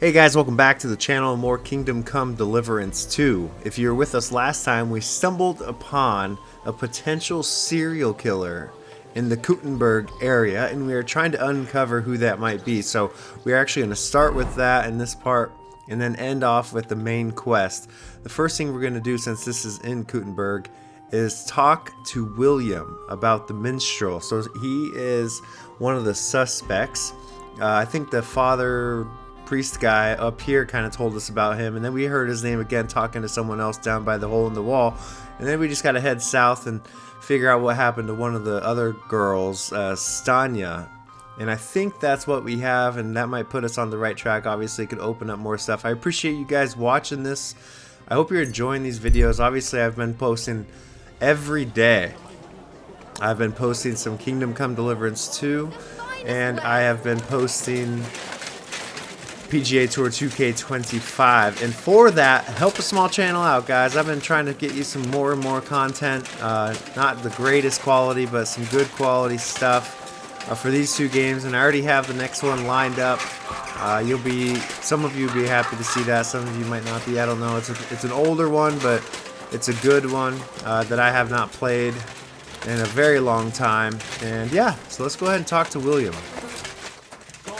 Hey guys, welcome back to the channel. More Kingdom Come Deliverance 2. If you were with us last time, we stumbled upon a potential serial killer in the Kuttenberg area, and we are trying to uncover who that might be. So we're actually going to start with that in this part and then end off with the main quest. The first thing we're going to do, since this is in Kuttenberg, is talk to William about the minstrel. So he is one of the suspects. I think the father priest guy up here kind of told us about him, and then we heard his name again talking to someone else down by the hole in the wall, and then we just got to head south and figure out what happened to one of the other girls, Stanya. And I think that's what we have, and that might put us on the right track. Obviously it could open up more stuff. I appreciate you guys watching this. I hope you're enjoying these videos. Obviously I've been posting every day. I've been posting some Kingdom Come Deliverance 2, and I have been posting PGA Tour 2K25, and for that, help a small channel out, guys. I've been trying to get you some more and more content, not the greatest quality, but some good quality stuff for these two games, and I already have the next one lined up. Some of you will be happy to see that, some of you might not be. I don't know. It's an older one, but it's a good one that I have not played in a very long time. And yeah, so let's go ahead and talk to William.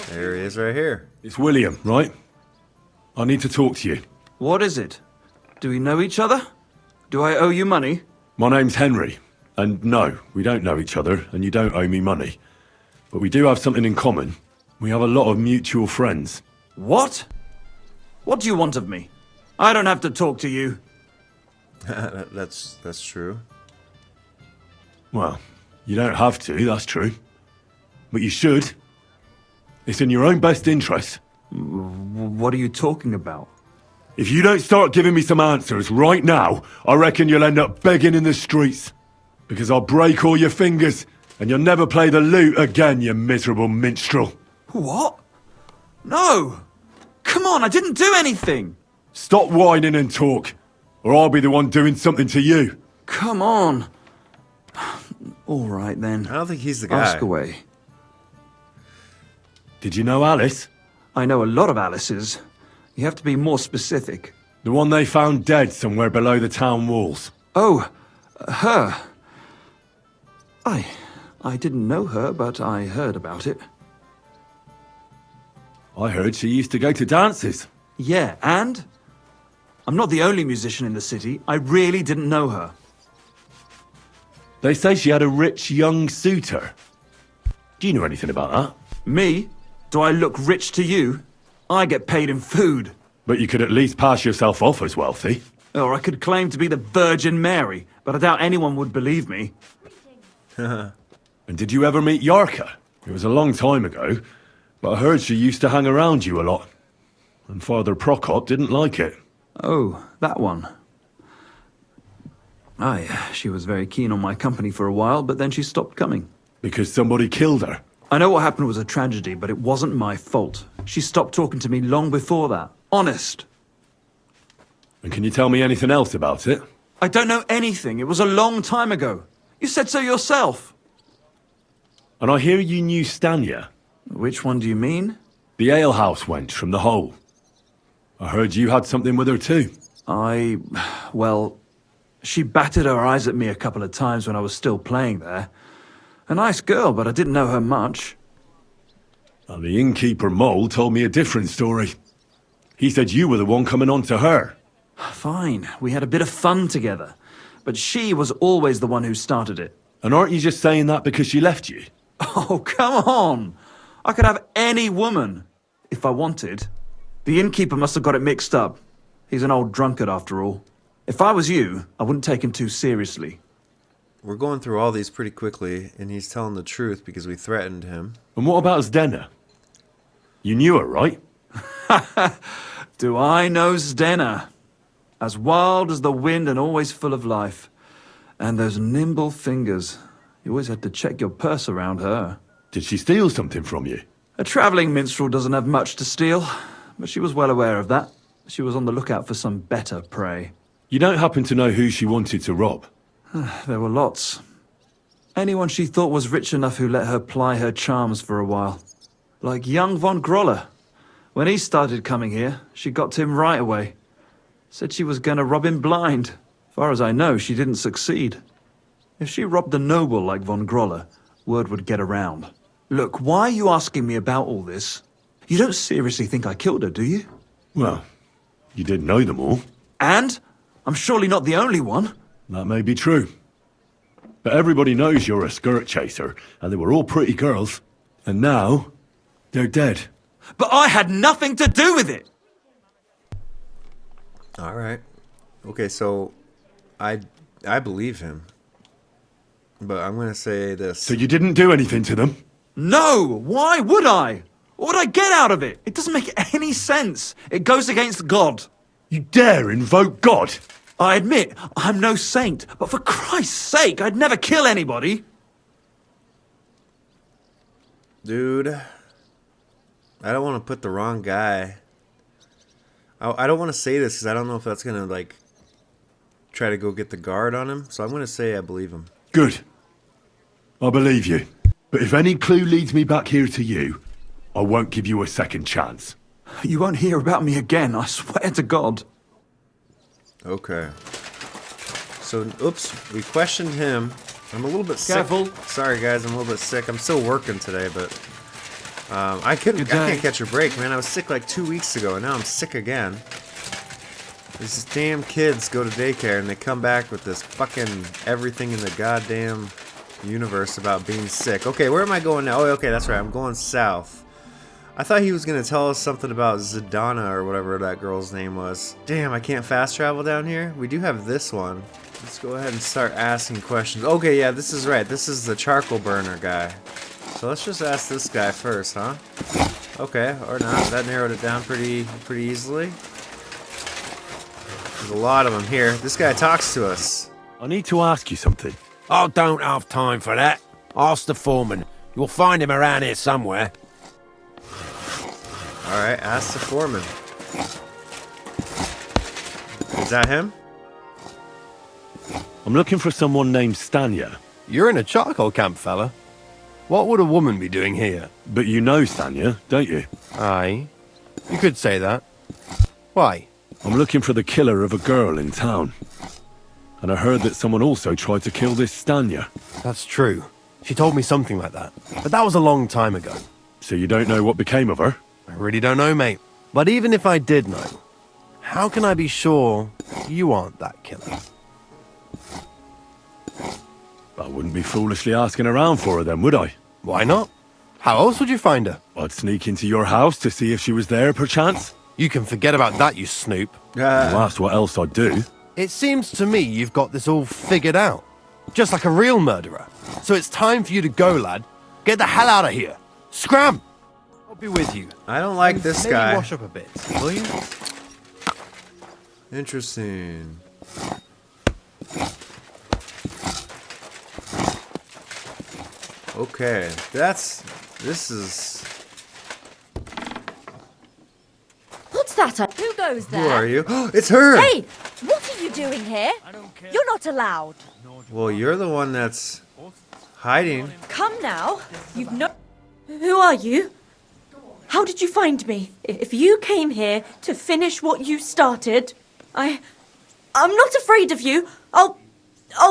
There he is right here. It's William, right? I need to talk to you. What is it? Do we know each other? Do I owe you money? My name's Henry, and no, we don't know each other, and you don't owe me money. But we do have something in common. We have a lot of mutual friends. What? What do you want of me? I don't have to talk to you. That's true. Well, you don't have to, that's true. But you should. It's in your own best interest. What are you talking about? If you don't start giving me some answers right now, I reckon you'll end up begging in the streets. Because I'll break all your fingers, and you'll never play the lute again, you miserable minstrel. What? No! Come on, I didn't do anything! Stop whining and talk, or I'll be the one doing something to you. Come on. All right, then. I don't think he's the guy. Ask away. Did you know Alice? I know a lot of Alice's. You have to be more specific. The one they found dead somewhere below the town walls. Oh, her. I didn't know her, but I heard about it. I heard she used to go to dances. Yeah, and? I'm not the only musician in the city. I really didn't know her. They say she had a rich young suitor. Do you know anything about that? Me? Do I look rich to you? I get paid in food. But you could at least pass yourself off as wealthy. Or I could claim to be the Virgin Mary, but I doubt anyone would believe me. And did you ever meet Yarka? It was a long time ago, but I heard she used to hang around you a lot. And Father Prokop didn't like it. Oh, that one. Aye, she was very keen on my company for a while, but then she stopped coming. Because somebody killed her. I know what happened was a tragedy, but it wasn't my fault. She stopped talking to me long before that. Honest. And can you tell me anything else about it? I don't know anything. It was a long time ago. You said so yourself. And I hear you knew Stanya. Which one do you mean? The alehouse wench from the hole. I heard you had something with her too. Well, she batted her eyes at me a couple of times when I was still playing there. A nice girl, but I didn't know her much. And the innkeeper Mole told me a different story. He said you were the one coming on to her. Fine, we had a bit of fun together. But she was always the one who started it. And aren't you just saying that because she left you? Oh, come on! I could have any woman, if I wanted. The innkeeper must have got it mixed up. He's an old drunkard after all. If I was you, I wouldn't take him too seriously. We're going through all these pretty quickly, and he's telling the truth because we threatened him. And what about Zdena? You knew her, right? Do I know Zdena? As wild as the wind and always full of life. And those nimble fingers. You always had to check your purse around her. Did she steal something from you? A travelling minstrel doesn't have much to steal, but she was well aware of that. She was on the lookout for some better prey. You don't happen to know who she wanted to rob? There were lots. Anyone she thought was rich enough who let her ply her charms for a while. Like young von Groller. When he started coming here, she got to him right away. Said she was going to rob him blind. Far as I know, she didn't succeed. If she robbed a noble like von Groller, word would get around. Look, why are you asking me about all this? You don't seriously think I killed her, do you? Well, you didn't know them all. And? I'm surely not the only one. That may be true. But everybody knows you're a skirt chaser, and they were all pretty girls. And now, they're dead. But I had nothing to do with it! All right. Okay, so I believe him. But I'm going to say this. So you didn't do anything to them? No! Why would I? What would I get out of it? It doesn't make any sense. It goes against God. You dare invoke God? I admit, I'm no saint, but for Christ's sake, I'd never kill anybody. Dude, I don't want to put the wrong guy. I don't want to say this because I don't know if that's going to, like, try to go get the guard on him. So I'm going to say I believe him. Good. I believe you. But if any clue leads me back here to you, I won't give you a second chance. You won't hear about me again, I swear to God. Okay. So, oops, we questioned him. I'm a little bit Careful. sick. Sorry, guys, I'm a little bit sick. I'm still working today, but I can't catch a break, man. I was sick like 2 weeks ago, and now I'm sick again. These damn kids go to daycare, and they come back with this fucking everything in the goddamn universe about being sick. Okay, where am I going now? Oh, okay, that's right. I'm going south. I thought he was going to tell us something about Zidana or whatever that girl's name was. Damn, I can't fast travel down here? We do have this one. Let's go ahead and start asking questions. Okay, yeah, this is right. This is the charcoal burner guy. So let's just ask this guy first, huh? Okay, or not. That narrowed it down pretty easily. There's a lot of them here. This guy talks to us. I need to ask you something. I don't have time for that. Ask the foreman. You'll find him around here somewhere. Alright, ask the foreman. Is that him? I'm looking for someone named Stanya. You're in a charcoal camp, fella. What would a woman be doing here? But you know Stanya, don't you? Aye. You could say that. Why? I'm looking for the killer of a girl in town. And I heard that someone also tried to kill this Stanya. That's true. She told me something like that. But that was a long time ago. So you don't know what became of her? I really don't know, mate. But even if I did know, how can I be sure you aren't that killer? I wouldn't be foolishly asking around for her then, would I? Why not? How else would you find her? I'd sneak into your house to see if she was there, perchance. You can forget about that, you snoop. You asked what else I'd do. It seems to me you've got this all figured out. Just like a real murderer. So it's time for you to go, lad. Get the hell out of here. Scram! I'll be with you. I don't like this Maybe guy. wash up a bit, will you? Interesting. Okay, this is... What's that? Who goes there? Who are you? It's her! Hey! What are you doing here? You're not allowed. Well, you're the one that's hiding. Come now. You've no... Who are you? How did you find me? If you came here to finish what you started, I'm not afraid of you. I'll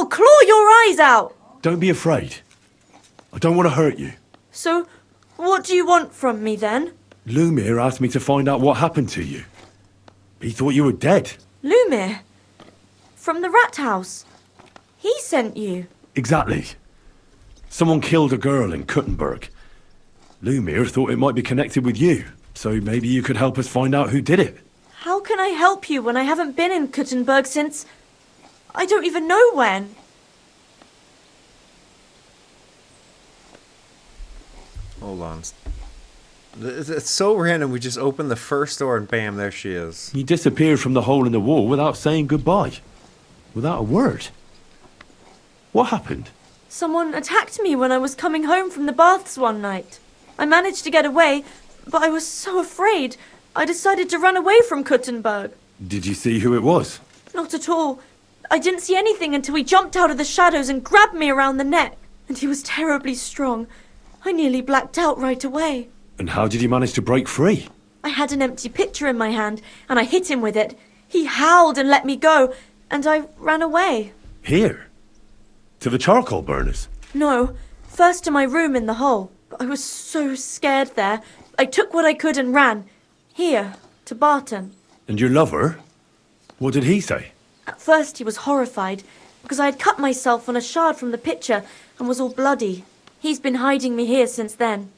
claw your eyes out. Don't be afraid. I don't want to hurt you. So, what do you want from me then? Lumir asked me to find out what happened to you. He thought you were dead. Lumir? From the rat house? He sent you? Exactly. Someone killed a girl in Kuttenberg. Lumir thought it might be connected with you, so maybe you could help us find out who did it. How can I help you when I haven't been in Kuttenberg since... I don't even know when. Hold on. It's so random. We just opened the first door and bam, there she is. You disappeared from the hole in the wall without saying goodbye. Without a word. What happened? Someone attacked me when I was coming home from the baths one night. I managed to get away, but I was so afraid. I decided to run away from Kuttenberg. Did you see who it was? Not at all. I didn't see anything until he jumped out of the shadows and grabbed me around the neck. And he was terribly strong. I nearly blacked out right away. And how did you manage to break free? I had an empty pitcher in my hand, and I hit him with it. He howled and let me go, and I ran away. Here? To the charcoal burners? No, first to my room in the hole. I was so scared there. I took what I could and ran. Here, to Barton. And your lover? What did he say? At first he was horrified, because I had cut myself on a shard from the pitcher and was all bloody. He's been hiding me here since then.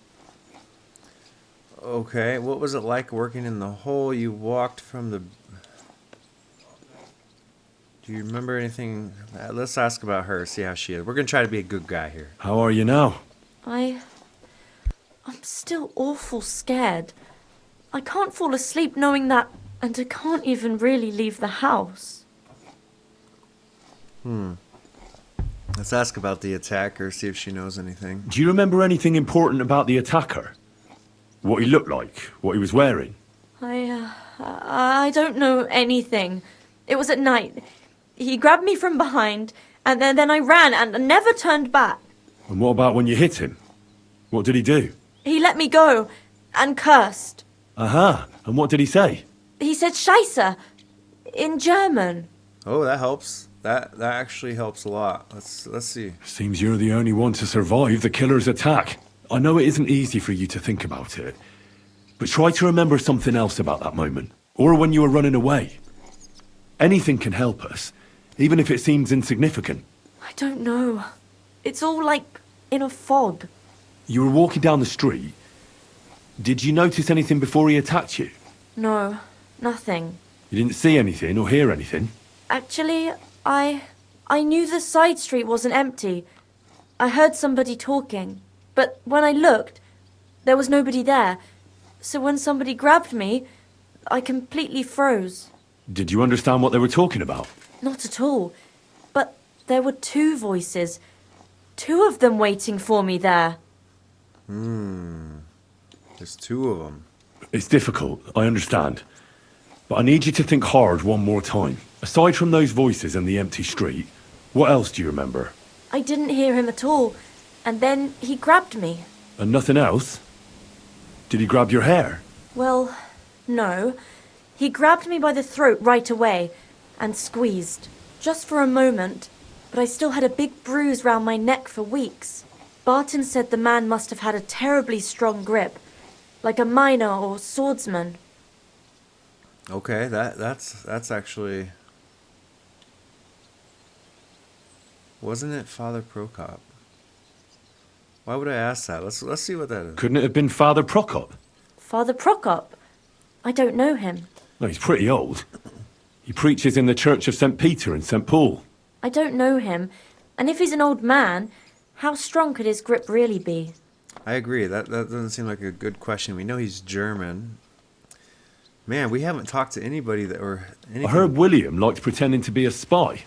Okay, what was it like working in the hole? You walked from the... Do you remember anything? Let's ask about her, see how she is. We're going to try to be a good guy here. How are you now? I'm still awful scared. I can't fall asleep knowing that, and I can't even really leave the house. Let's ask about the attacker, see if she knows anything. Do you remember anything important about the attacker? What he looked like? What he was wearing? I don't know anything. It was at night. He grabbed me from behind, and then I ran and never turned back. And what about when you hit him? What did he do? He let me go and cursed. Aha. And what did he say? He said Scheisse in German. Oh, that helps. That actually helps a lot. Let's see. Seems you're the only one to survive the killer's attack. I know it isn't easy for you to think about it, but try to remember something else about that moment, or when you were running away. Anything can help us, even if it seems insignificant. I don't know. It's all like in a fog. You were walking down the street. Did you notice anything before he attacked you? No, nothing. You didn't see anything or hear anything? Actually, I knew the side street wasn't empty. I heard somebody talking, but when I looked, there was nobody there. So when somebody grabbed me, I completely froze. Did you understand what they were talking about? Not at all. But there were two voices. Two of them waiting for me there. There's two of them. It's difficult, I understand. But I need you to think hard one more time. Aside from those voices and the empty street, what else do you remember? I didn't hear him at all. And then he grabbed me. And nothing else? Did he grab your hair? Well, no. He grabbed me by the throat right away and squeezed. Just for a moment, but I still had a big bruise round my neck for weeks. Barton said the man must have had a terribly strong grip, like a miner or swordsman. Okay, that's actually... Wasn't it Father Prokop? Why would I ask that? Let's see what that is. Couldn't it have been Father Prokop? Father Prokop? I don't know him. No, he's pretty old. He preaches in the Church of St. Peter and St. Paul. I don't know him. And if he's an old man, how strong could his grip really be? I agree. That doesn't seem like a good question. We know he's German. Man, we haven't talked to anybody that or anything. I heard William liked pretending to be a spy.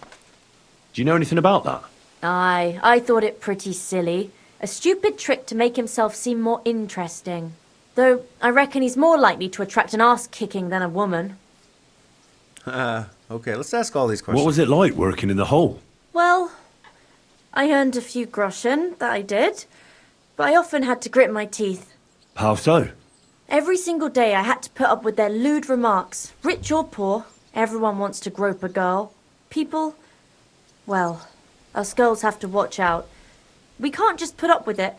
Do you know anything about that? Aye, I thought it pretty silly. A stupid trick to make himself seem more interesting. Though I reckon he's more likely to attract an ass-kicking than a woman. Okay, let's ask all these questions. What was it like working in the hole? Well, I earned a few groschen, that I did. But I often had to grit my teeth. How so? Every single day I had to put up with their lewd remarks. Rich or poor, everyone wants to grope a girl. People, well, us girls have to watch out. We can't just put up with it.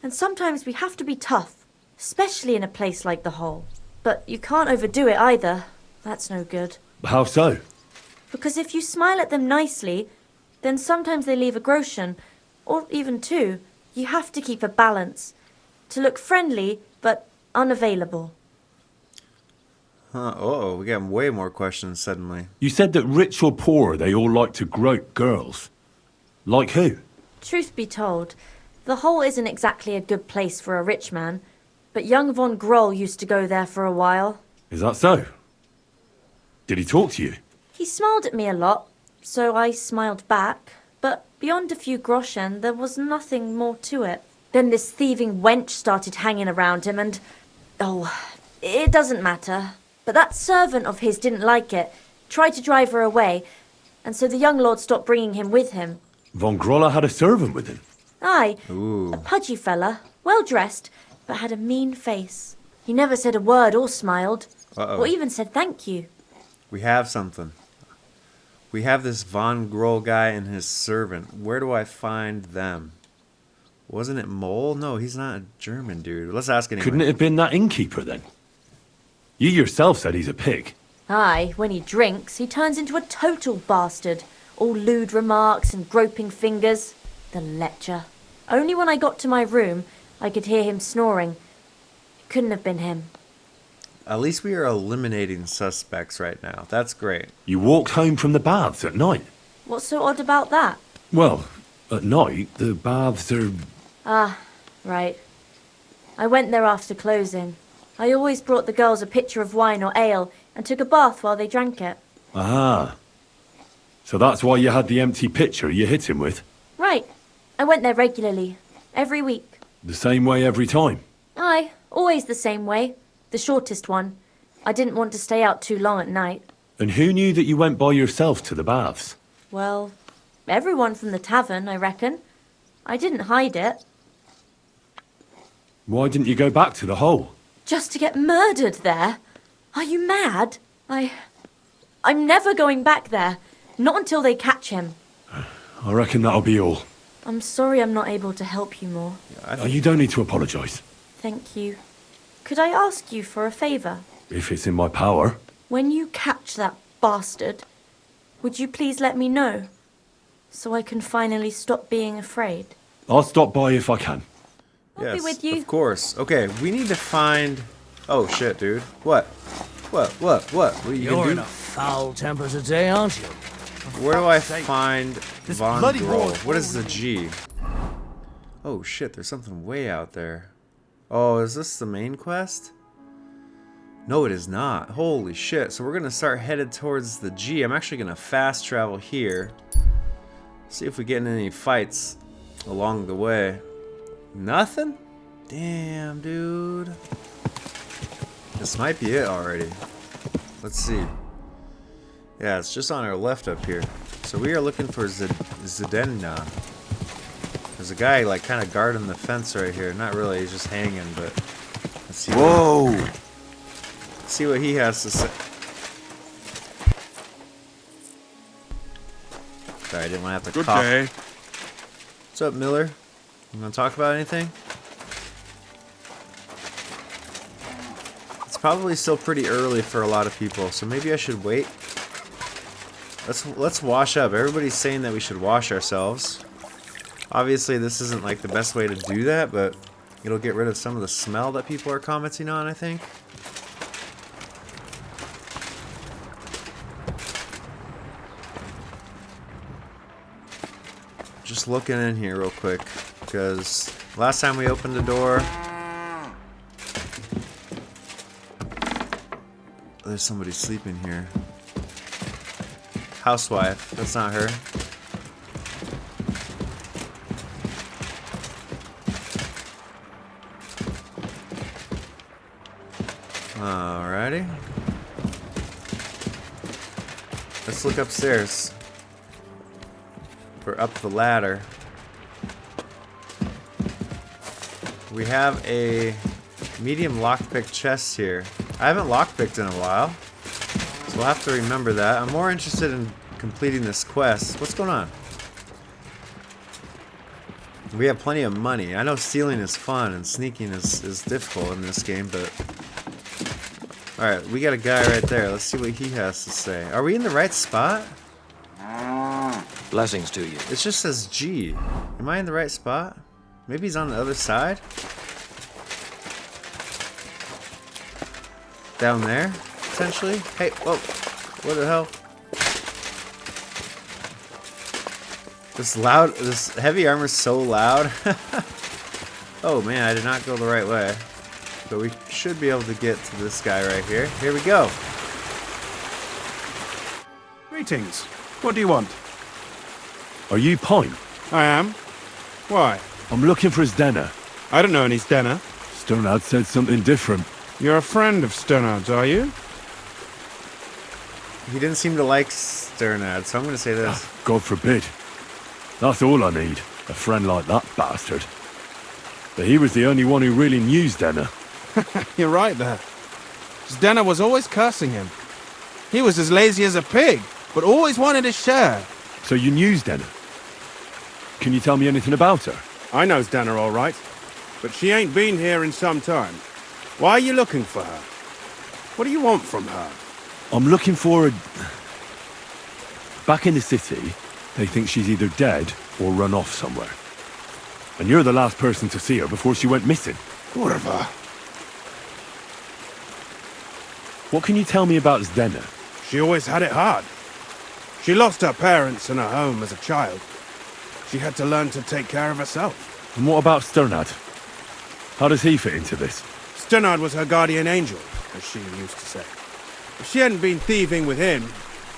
And sometimes we have to be tough, especially in a place like the hole. But you can't overdo it either. That's no good. How so? Because if you smile at them nicely, then sometimes they leave a groschen, or even two. You have to keep a balance. To look friendly, but unavailable. Uh-oh, we got way more questions suddenly. You said that rich or poor, they all like to grope girls. Like who? Truth be told, the hole isn't exactly a good place for a rich man, but young von Groll used to go there for a while. Is that so? Did he talk to you? He smiled at me a lot, so I smiled back, but beyond a few groschen, there was nothing more to it. Then this thieving wench started hanging around him and... Oh, it doesn't matter. But that servant of his didn't like it, tried to drive her away, and so the young lord stopped bringing him with him. Von Grolla had a servant with him? Aye, Ooh. a pudgy fella, well dressed, but had a mean face. He never said a word or smiled, Uh-oh. or even said thank you. We have something. We have this Von Groll guy and his servant. Where do I find them? Wasn't it Mole? No, he's not a German dude. Let's ask anyway. Couldn't it have been that innkeeper then? You yourself said he's a pig. Aye, when he drinks, he turns into a total bastard. All lewd remarks and groping fingers. The lecher. Only when I got to my room, I could hear him snoring. It couldn't have been him. At least we are eliminating suspects right now. That's great. You walked home from the baths at night. What's so odd about that? Well, at night, the baths are... Ah, right. I went there after closing. I always brought the girls a pitcher of wine or ale and took a bath while they drank it. Ah. So that's why you had the empty pitcher you hit him with? Right. I went there regularly. Every week. The same way every time? Aye, always the same way. The shortest one. I didn't want to stay out too long at night. And who knew that you went by yourself to the baths? Well, everyone from the tavern, I reckon. I didn't hide it. Why didn't you go back to the hole? Just to get murdered there? Are you mad? I'm never going back there. Not until they catch him. I reckon that'll be all. I'm sorry I'm not able to help you more. You don't need to apologise. Thank you. Could I ask you for a favour? If it's in my power. When you catch that bastard, would you please let me know? So I can finally stop being afraid. I'll stop by if I can. I'll be with you. Of course. Okay, we need to find... Oh, shit, dude. What? What are you You're gonna in do? a foul temper today, aren't you? Where do I find This Von bloody Groll? war- What is the G? Oh, shit, there's something way out there. Oh, is this the main quest? No, it is not. Holy shit. So we're going to start headed towards the G. I'm actually going to fast travel here. See if we get in any fights along the way. Nothing? Damn, dude. This might be it already. Let's see. Yeah, it's just on our left up here. So we are looking for Zdenna. There's a guy like kind of guarding the fence right here. Not really, he's just hanging, but let's see. Whoa! See what he has to say. Sorry, I didn't want to have to Good cough. day. What's up, Miller? You want to talk about anything? It's probably still pretty early for a lot of people, so maybe I should wait. Let's wash up. Everybody's saying that we should wash ourselves. Obviously, this isn't like the best way to do that, but it'll get rid of some of the smell that people are commenting on, I think. Just looking in here real quick, because last time we opened the door, there's somebody sleeping here. Housewife, that's not her. Alrighty. Let's look upstairs. We're up the ladder. We have a medium lockpick chest here. I haven't lockpicked in a while, so we'll have to remember that. I'm more interested in completing this quest. What's going on? We have plenty of money. I know stealing is fun and sneaking is difficult in this game, but... Alright, we got a guy right there. Let's see what he has to say. Are we in the right spot? Blessings to you. It just says G. Am I in the right spot? Maybe he's on the other side? Down there? Potentially? Hey, whoa. What the hell? This heavy armor's so loud. Oh man, I did not go the right way. But we should be able to get to this guy right here. Here we go. Greetings. What do you want? Are you Pine? I am. Why? I'm looking for Zdenna. I don't know any Stenna. Stonard said something different. You're a friend of Sternard's, are you? He didn't seem to like Sternad, so I'm going to say this. God forbid. That's all I need. A friend like that bastard. But he was the only one who really knew Zdenna. You're right there. Stena was always cursing him. He was as lazy as a pig, but always wanted his share. So you knew Stena? Can you tell me anything about her? I know Stena all right, but she ain't been here in some time. Why are you looking for her? What do you want from her? I'm looking for a... Back in the city, they think she's either dead or run off somewhere. And you're the last person to see her before she went missing. Kurva. What can you tell me about Zdena? She always had it hard. She lost her parents and her home as a child. She had to learn to take care of herself. And what about Sternad? How does he fit into this? Sternard was her guardian angel, as she used to say. If she hadn't been thieving with him,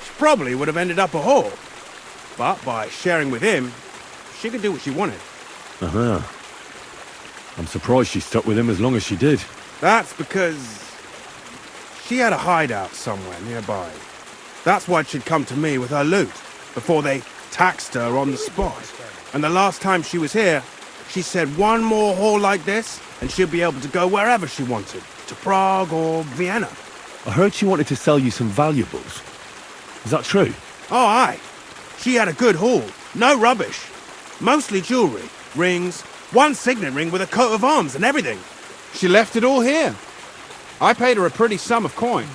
she probably would have ended up a whore. But by sharing with him, she could do what she wanted. Uh-huh. I'm surprised she stuck with him as long as she did. That's because she had a hideout somewhere nearby. That's why she'd come to me with her loot, before they taxed her on the spot. And the last time she was here, she said one more haul like this, and she'll be able to go wherever she wanted, to Prague or Vienna. I heard she wanted to sell you some valuables. Is that true? Oh, aye. She had a good haul. No rubbish. Mostly jewellery, rings, one signet ring with a coat of arms and everything. She left it all here. I paid her a pretty sum of coin.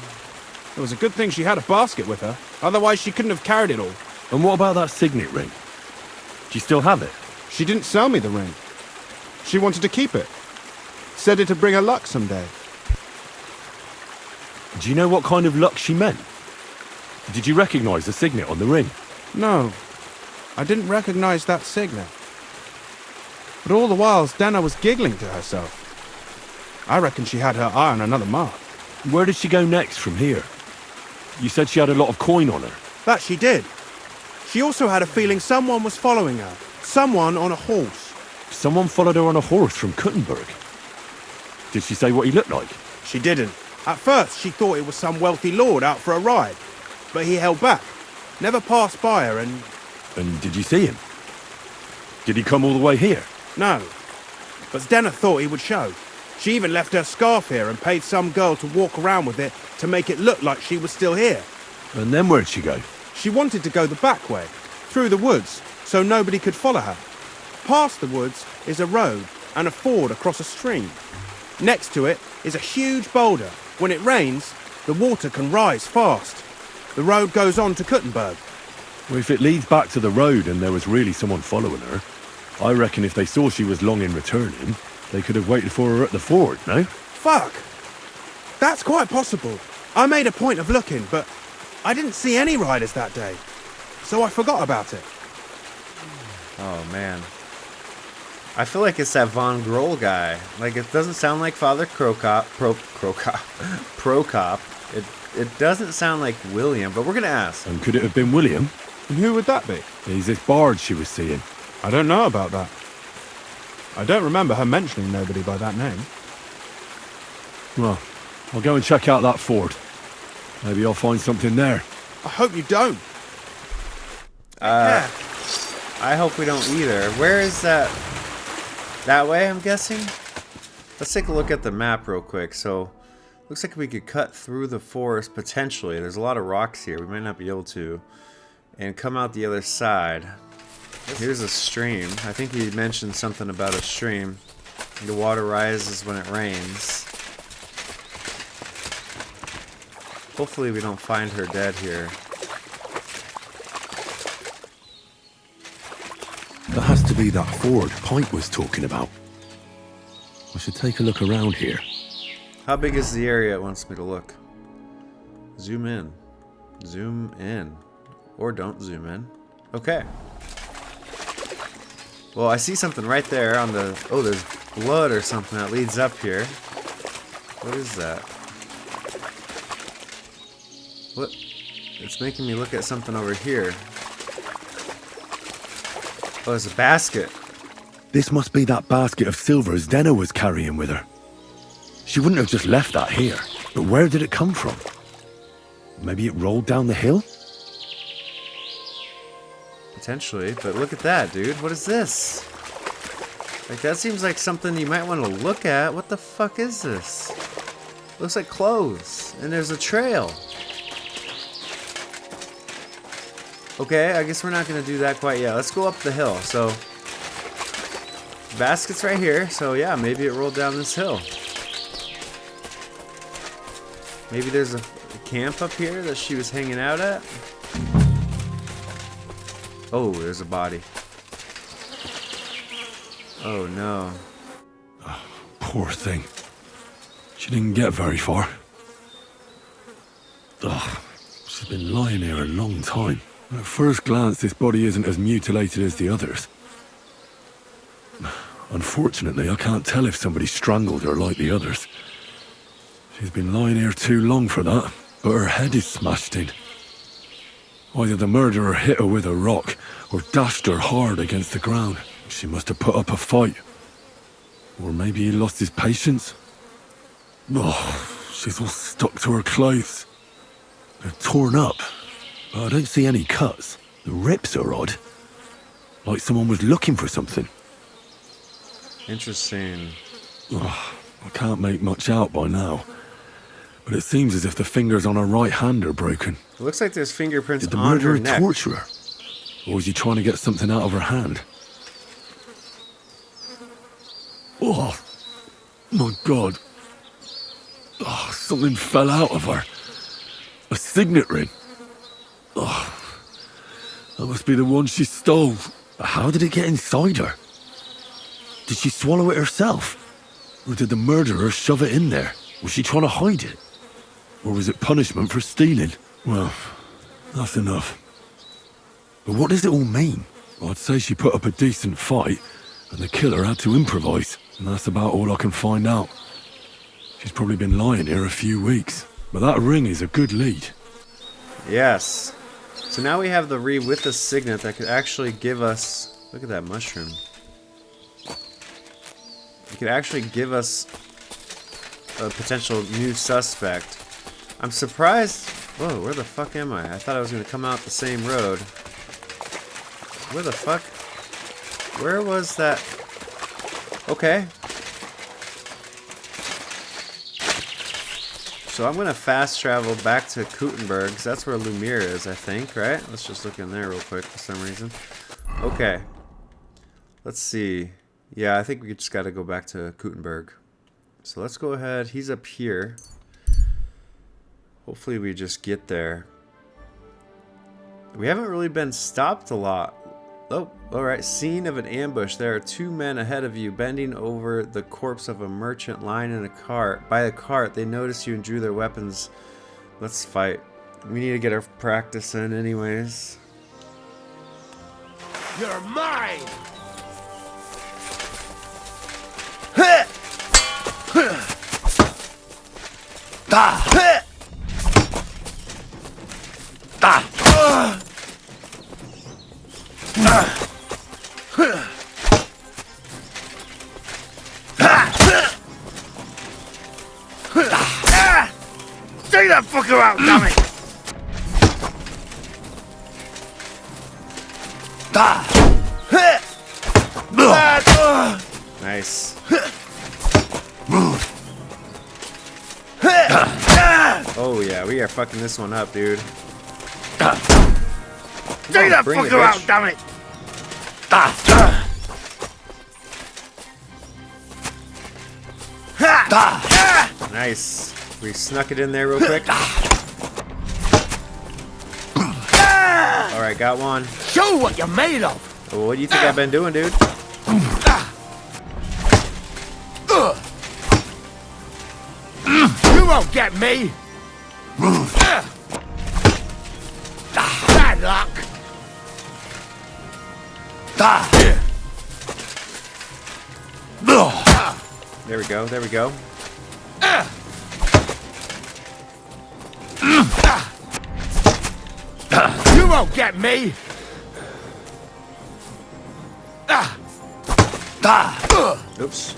It was a good thing she had a basket with her, otherwise she couldn't have carried it all. And what about that signet ring? Do you still have it? She didn't sell me the ring. She wanted to keep it. Said it'd bring her luck someday. Do you know what kind of luck she meant? Did you recognize the signet on the ring? No, I didn't recognize that signet. But all the while, Stena was giggling to herself. I reckon she had her eye on another mark. Where did she go next from here? You said she had a lot of coin on her. That she did. She also had a feeling someone was following her. Someone on a horse. Someone followed her on a horse from Kuttenberg. Did she say what he looked like? She didn't. At first, she thought it was some wealthy lord out for a ride. But he held back. Never passed by her and... And did you see him? Did he come all the way here? No. But Stena thought he would show. She even left her scarf here and paid some girl to walk around with it to make it look like she was still here. And then where'd she go? She wanted to go the back way, through the woods, so nobody could follow her. Past the woods is a road and a ford across a stream. Next to it is a huge boulder. When it rains, the water can rise fast. The road goes on to Kuttenberg. Well, if it leads back to the road and there was really someone following her, I reckon if they saw she was long in returning, they could have waited for her at the ford, no? Fuck! That's quite possible. I made a point of looking, but I didn't see any riders that day. So I forgot about it. Oh, man. I feel like it's that Von Grohl guy. Like, it doesn't sound like Father Prokop. It doesn't sound like William, but we're gonna ask. And could it have been William? And who would that be? He's this bard she was seeing. I don't know about that. I don't remember her mentioning nobody by that name. Well, I'll go and check out that ford. Maybe I'll find something there. I hope you don't. I hope we don't either. Where is that? That way, I'm guessing? Let's take a look at the map real quick. So, looks like we could cut through the forest potentially. There's a lot of rocks here. We might not be able to. And come out the other side. Here's a stream. I think he mentioned something about a stream. The water rises when it rains. Hopefully we don't find her dead here. That has to be that ford Pint was talking about. I should take a look around here. How big is the area it wants me to look? Zoom in. Zoom in. Or don't zoom in. Okay. Well, I see something right there on the... Oh, there's blood or something that leads up here. What is that? What? It's making me look at something over here. Oh, it's a basket. This must be that basket of silver Zdena was carrying with her. She wouldn't have just left that here. But where did it come from? Maybe it rolled down the hill? Potentially, but look at that, dude. What is this? Like, that seems like something you might want to look at. What the fuck is this? Looks like clothes. And there's a trail. Okay, I guess we're not going to do that quite yet. Let's go up the hill. So, basket's right here. So, yeah, maybe it rolled down this hill. Maybe there's a camp up here that she was hanging out at. Oh, there's a body. Oh, no. Oh, poor thing. She didn't get very far. Ugh, she's been lying here a long time. At first glance, this body isn't as mutilated as the others. Unfortunately, I can't tell if somebody strangled her like the others. She's been lying here too long for that, but her head is smashed in. Either the murderer hit her with a rock, or dashed her hard against the ground. She must have put up a fight. Or maybe he lost his patience. Oh, she's all stuck to her clothes. They're torn up, but I don't see any cuts. The rips are odd. Like someone was looking for something. Interesting. Oh, I can't make much out by now. But it seems as if the fingers on her right hand are broken. It looks like there's fingerprints Did the on her murderer neck. torture her? Or was he trying to get something out of her hand? Oh, my God. Oh, something fell out of her. A signet ring. Oh, that must be the one she stole. How did it get inside her? Did she swallow it herself? Or did the murderer shove it in there? Was she trying to hide it? Or was it punishment for stealing? Well, that's enough. But what does it all mean? I'd say she put up a decent fight, and the killer had to improvise, and that's about all I can find out. She's probably been lying here a few weeks, but that ring is a good lead. Yes. So now we have the reed with the signet that could actually give us... Look at that mushroom. It could actually give us a potential new suspect. I'm surprised... Whoa, where the fuck am I? I thought I was going to come out the same road. Where the fuck? Where was that? Okay. So I'm going to fast travel back to Kuttenberg, because that's where Lumiere is, I think, right? Let's just look in there real quick for some reason. Okay. Let's see. Yeah, I think we just got to go back to Kuttenberg. So let's go ahead. He's up here. Hopefully we just get there. We haven't really been stopped a lot. Oh, alright. Scene of an ambush. There are two men ahead of you bending over the corpse of a merchant lying in a cart. By the cart, they noticed you and drew their weapons. Let's fight. We need to get our practice in anyways. You're mine! Stay that fucker out, damn it! Nice. Oh yeah, we are fucking this one up, dude. Stay that fucker out, damn it! Nice. We snuck it in there real quick. Alright, got one. Show what you're made of! Oh, what do you think I've been doing, dude? You won't get me! Bad luck! There we go, there we go. You won't get me! Oops.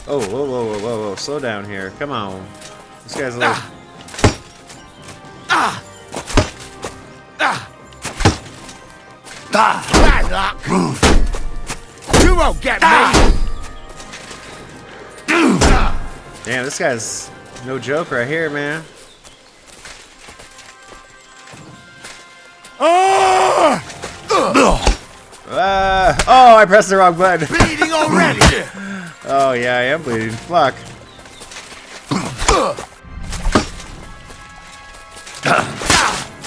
Oh, whoa, whoa, whoa, whoa, whoa. Slow down here. Come on. This guy's a little... Bad luck! You won't get me! Damn, this guy's no joke right here, man. Oh, I pressed the wrong button. Bleeding already! Oh, yeah, I am bleeding. Fuck.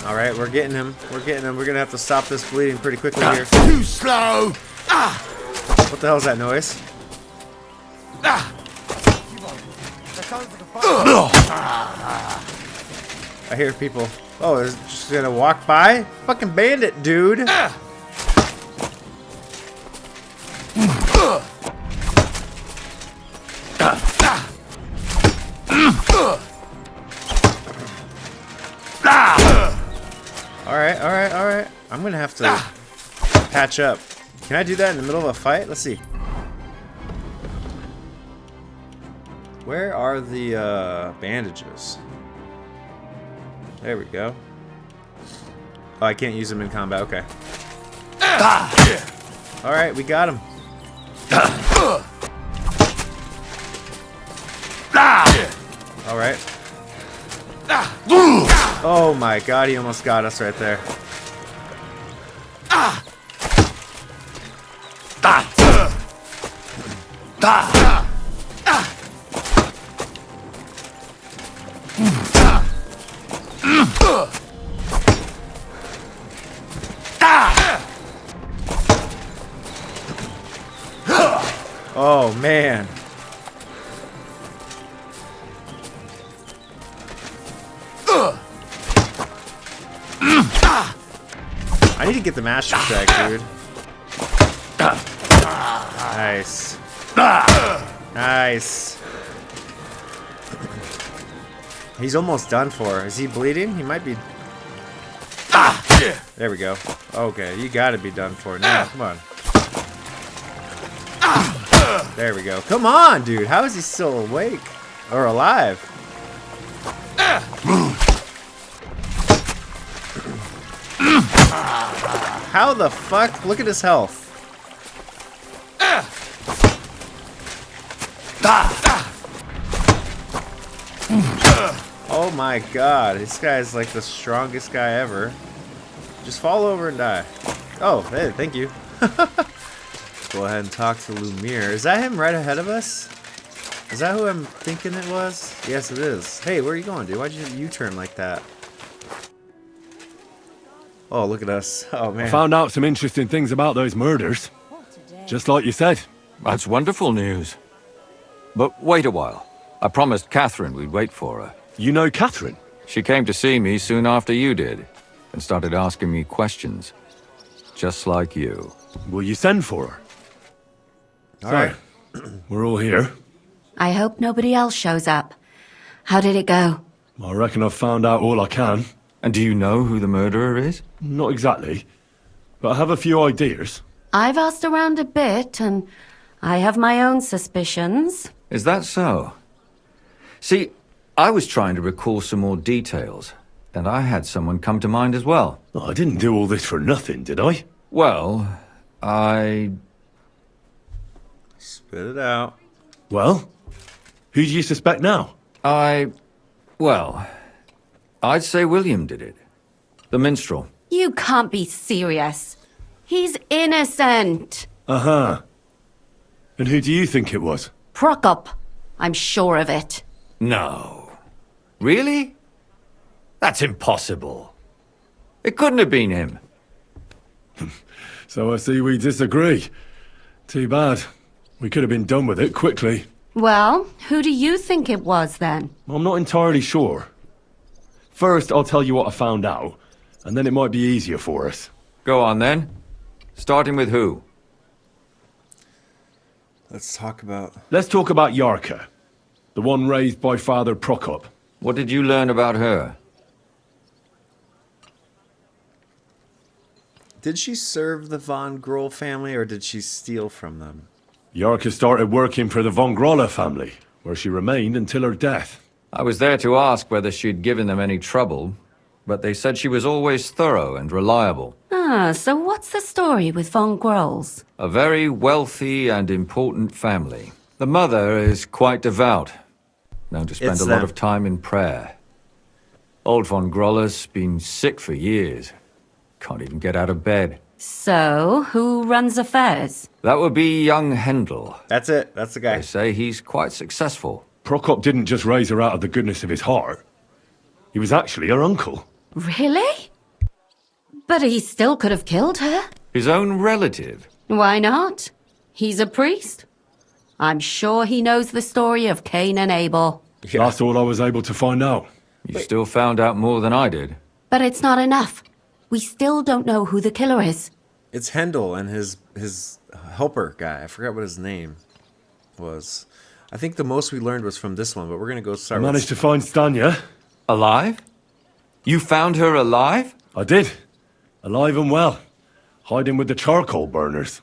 Alright, we're getting him. We're getting him. We're gonna have to stop this bleeding pretty quickly here. Too slow! What the hell is that noise? I hear people. Oh, is it just gonna walk by? Fucking bandit, dude. Alright, alright, alright. I'm gonna have to patch up. Can I do that in the middle of a fight? Let's see. Where are the bandages? There we go. Oh, I can't use them in combat. Okay. Alright, we got him. Alright. Oh my god, he almost got us right there. Oh man. I need to get the master strike, dude. Nice. Nice. He's almost done for. Is he bleeding? He might be. There we go. Okay, you gotta be done for now. Come on. There we go. Come on, dude. How is he still awake? Or alive? How the fuck? Look at his health. Oh my god. This guy's like the strongest guy ever. Just fall over and die. Oh, hey, thank you. Go ahead and talk to Lumiere. Is that him right ahead of us? Is that who I'm thinking it was? Yes, it is. Hey, where are you going, dude? Why'd you U-turn like that? Oh, look at us. Oh, man. I found out some interesting things about those murders. Just like you said. That's wonderful news. But wait a while. I promised Catherine we'd wait for her. You know Catherine? She came to see me soon after you did, and started asking me questions. Just like you. Will you send for her? All right. We're all here. I hope nobody else shows up. How did it go? I reckon I've found out all I can. And do you know who the murderer is? Not exactly, but I have a few ideas. I've asked around a bit, and I have my own suspicions. Is that so? See, I was trying to recall some more details, and I had someone come to mind as well. I didn't do all this for nothing, did I? Well, I... Spit it out. Well, who do you suspect now? Well, I'd say William did it. The minstrel. You can't be serious. He's innocent. Uh-huh. And who do you think it was? Prokop. I'm sure of it. No. Really? That's impossible. It couldn't have been him. So I see we disagree. Too bad. We could have been done with it quickly. Well, who do you think it was then? I'm not entirely sure. First, I'll tell you what I found out, and then it might be easier for us. Go on then. Starting with who? Let's talk about... Let's talk about Yarka, the one raised by Father Prokop. What did you learn about her? Did she serve the Von Groll family, or did she steal from them? Yarka started working for the von Grolle family, where she remained until her death. I was there to ask whether she'd given them any trouble, but they said she was always thorough and reliable. Ah, so what's the story with von Grolls? A very wealthy and important family. The mother is quite devout, known to spend It's a lot them. of time in prayer. Old von Groller's been sick for years. Can't even get out of bed. So, who runs affairs? That would be young Hendel. That's it. That's the guy. They say he's quite successful. Prokop didn't just raise her out of the goodness of his heart. He was actually her uncle. Really? But he still could have killed her. His own relative. Why not? He's a priest. I'm sure he knows the story of Cain and Abel. Yeah. That's all I was able to find out. You still found out more than I did. But it's not enough. We still don't know who the killer is. It's Hendel and his helper guy. I forgot what his name was. I think the most we learned was from this one, but we're gonna go I start. managed to find Stanya. Alive? You found her alive? I did. Alive and well. Hiding with the charcoal burners.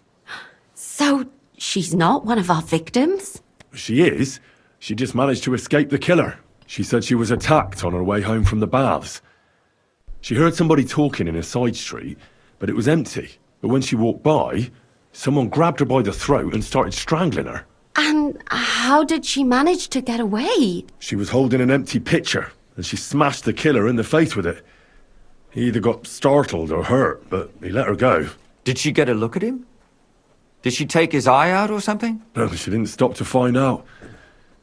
So, she's not one of our victims? She is. She just managed to escape the killer. She said she was attacked on her way home from the baths. She heard somebody talking in a side street, but it was empty. But when she walked by, someone grabbed her by the throat and started strangling her. And how did she manage to get away? She was holding an empty pitcher, and she smashed the killer in the face with it. He either got startled or hurt, but he let her go. Did she get a look at him? Did she take his eye out or something? No, she didn't stop to find out.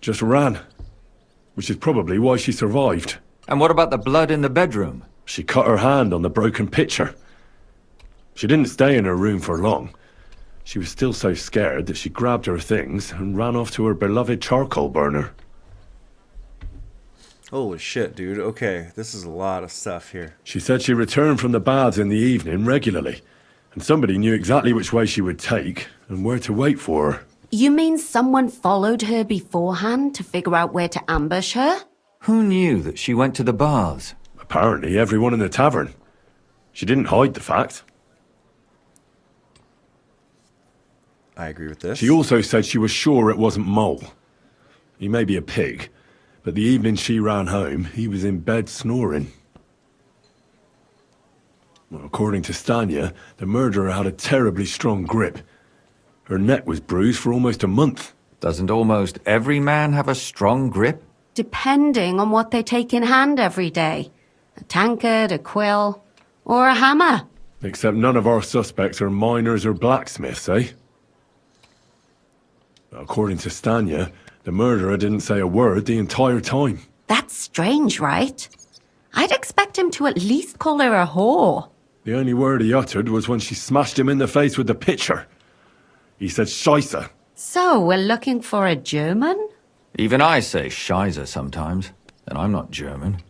Just ran. Which is probably why she survived. And what about the blood in the bedroom? She cut her hand on the broken pitcher. She didn't stay in her room for long. She was still so scared that she grabbed her things and ran off to her beloved charcoal burner. Holy shit, dude. Okay, this is a lot of stuff here. She said she returned from the baths in the evening regularly, and somebody knew exactly which way she would take and where to wait for her. You mean someone followed her beforehand to figure out where to ambush her? Who knew that she went to the baths? Apparently everyone in the tavern. She didn't hide the fact. I agree with this. She also said she was sure it wasn't Mole. He may be a pig, but the evening she ran home, he was in bed snoring. Well, according to Stanya, the murderer had a terribly strong grip. Her neck was bruised for almost a month. Doesn't almost every man have a strong grip? Depending on what they take in hand every day. A tankard, a quill, or a hammer. Except none of our suspects are miners or blacksmiths, eh? According to Stanya, the murderer didn't say a word the entire time. That's strange, right? I'd expect him to at least call her a whore. The only word he uttered was when she smashed him in the face with the pitcher. He said Scheisse. So, we're looking for a German? Even I say Scheiße sometimes, and I'm not German.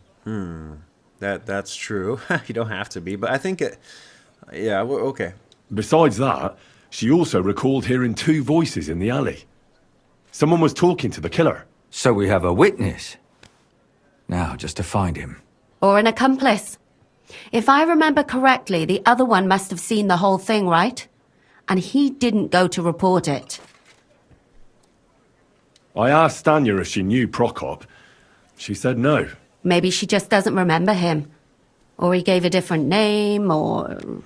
That's true. You don't have to be, but I think it... Yeah, okay. Besides that, she also recalled hearing two voices in the alley. Someone was talking to the killer. So we have a witness. Now, just to find him. Or an accomplice. If I remember correctly, the other one must have seen the whole thing, right? And he didn't go to report it. I asked Stanya if she knew Prokop. She said no. Maybe she just doesn't remember him. Or he gave a different name, or...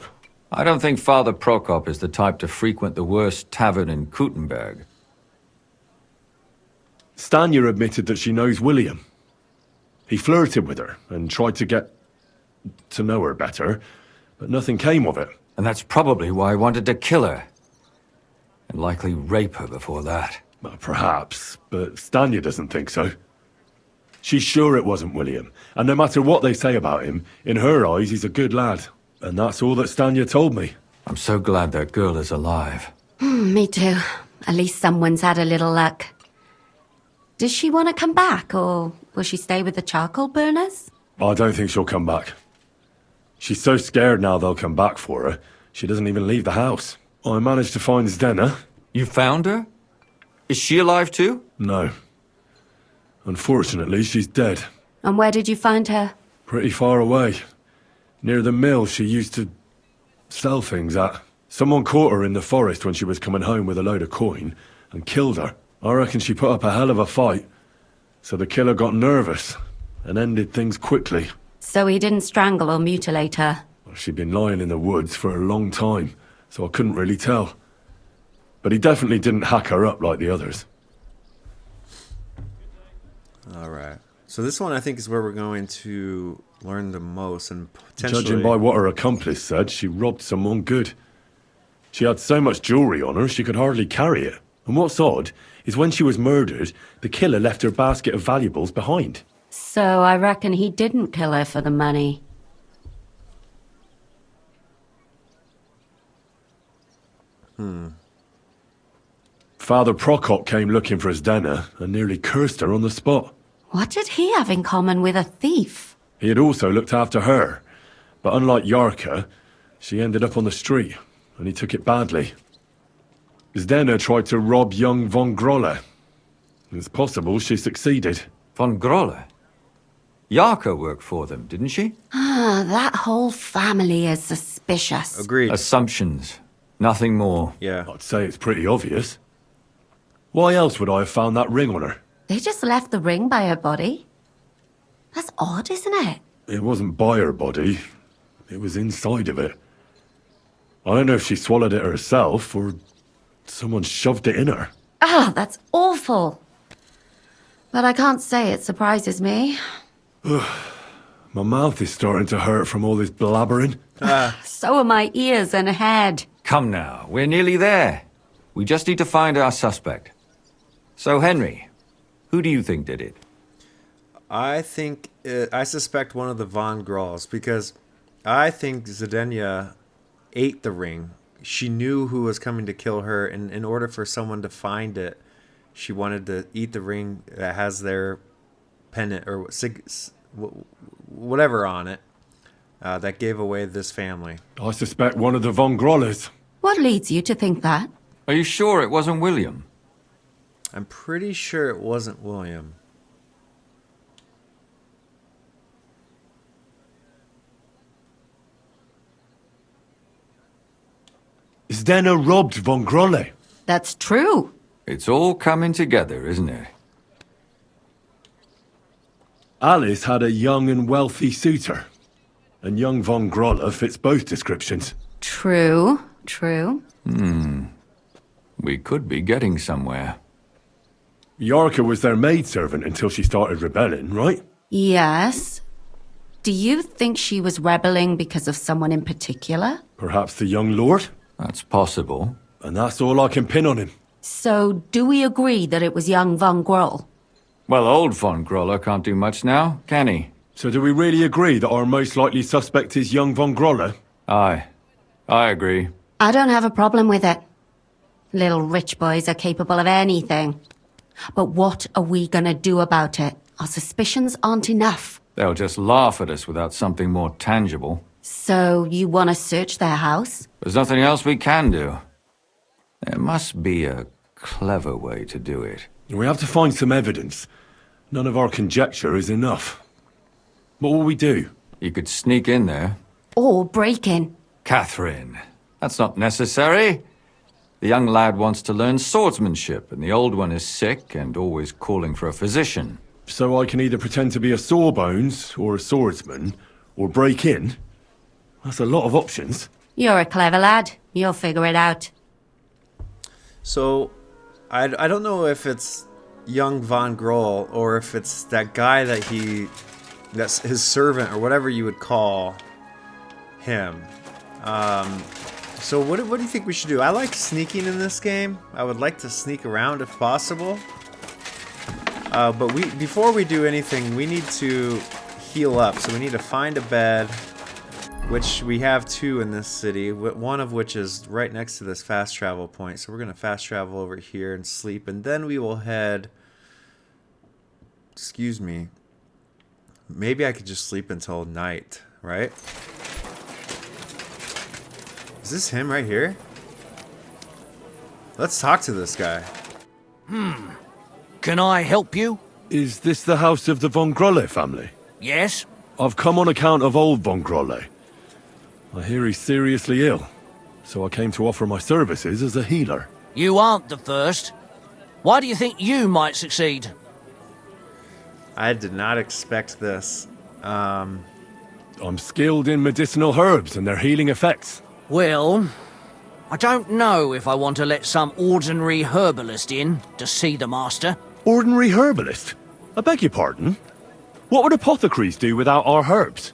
I don't think Father Prokop is the type to frequent the worst tavern in Kuttenberg. Stanya admitted that she knows William. He flirted with her and tried to get to know her better, but nothing came of it. And that's probably why I wanted to kill her. And likely rape her before that. Well, perhaps, but Stanya doesn't think so. She's sure it wasn't William, and no matter what they say about him, in her eyes he's a good lad. And that's all that Stanya told me. I'm so glad that girl is alive. Me too. At least someone's had a little luck. Does she want to come back, or will she stay with the charcoal burners? I don't think she'll come back. She's so scared now they'll come back for her, she doesn't even leave the house. I managed to find Zdena. You found her? Is she alive too? No. Unfortunately, she's dead. And where did you find her? Pretty far away. Near the mill she used to sell things at. Someone caught her in the forest when she was coming home with a load of coin and killed her. I reckon she put up a hell of a fight. So the killer got nervous and ended things quickly. So he didn't strangle or mutilate her. She'd been lying in the woods for a long time, so I couldn't really tell. But he definitely didn't hack her up like the others. All right. So this one, I think, is where we're going to learn the most, and potentially... Judging by what her accomplice said, she robbed someone good. She had so much jewelry on her, she could hardly carry it. And what's odd is when she was murdered, the killer left her basket of valuables behind. So I reckon he didn't kill her for the money. Father Prokop came looking for Zdena and nearly cursed her on the spot. What did he have in common with a thief? He had also looked after her, but unlike Yarka, she ended up on the street, and he took it badly. Zdena tried to rob young von Grolle. It's possible she succeeded. Von Grolle? Yarka worked for them, didn't she? Ah, that whole family is suspicious. Agreed. Assumptions. Nothing more. Yeah. I'd say it's pretty obvious. Why else would I have found that ring on her? They just left the ring by her body? That's odd, isn't it? It wasn't by her body. It was inside of it. I don't know if she swallowed it herself or someone shoved it in her. Ah, that's awful. But I can't say it surprises me. My mouth is starting to hurt from all this blabbering. So are my ears and head. Come now, we're nearly there. We just need to find our suspect. So, Henry, who do you think did it? I think, I suspect one of the Von Grolls, because I think Zdenia ate the ring. She knew who was coming to kill her, and in order for someone to find it, she wanted to eat the ring that has their pennant, or whatever on it, that gave away this family. I suspect one of the Von Grolles. What leads you to think that? Are you sure it wasn't William? I'm pretty sure it wasn't William. Zdena robbed Von Grolle. That's true. It's all coming together, isn't it? Alice had a young and wealthy suitor. And young Von Grolle fits both descriptions. True. True. We could be getting somewhere. Yarka was their maidservant until she started rebelling, right? Yes. Do you think she was rebelling because of someone in particular? Perhaps the young lord? That's possible. And that's all I can pin on him. So, do we agree that it was young Von Groll? Well, old Von Grolle can't do much now, can he? So do we really agree that our most likely suspect is young Von Grolle? Aye. I agree. I don't have a problem with it. Little rich boys are capable of anything. But what are we gonna do about it? Our suspicions aren't enough. They'll just laugh at us without something more tangible. So, you wanna search their house? There's nothing else we can do. There must be a clever way to do it. We have to find some evidence. None of our conjecture is enough. What will we do? You could sneak in there. Or break in? Catherine, that's not necessary. The young lad wants to learn swordsmanship, and the old one is sick and always calling for a physician. So I can either pretend to be a sawbones or a swordsman, or break in? That's a lot of options. You're a clever lad. You'll figure it out. So, I don't know if it's young Von Groll or if it's that guy that's his servant or whatever you would call him. So what do you think we should do? I like sneaking in this game. I would like to sneak around if possible. But before we do anything, we need to heal up. So we need to find a bed, which we have 2 in this city, one of which is right next to this fast travel point. So we're going to fast travel over here and sleep, and then we will head... Excuse me. Maybe I could just sleep until night, right? Is this him right here? Let's talk to this guy. Can I help you? Is this the house of the Von Grolle family? Yes? I've come on account of old Von Grolle. I hear he's seriously ill, so I came to offer my services as a healer. You aren't the first. Why do you think you might succeed? I did not expect this. I'm skilled in medicinal herbs and their healing effects. Well, I don't know if I want to let some ordinary herbalist in to see the master. Ordinary herbalist? I beg your pardon? What would apothecaries do without our herbs?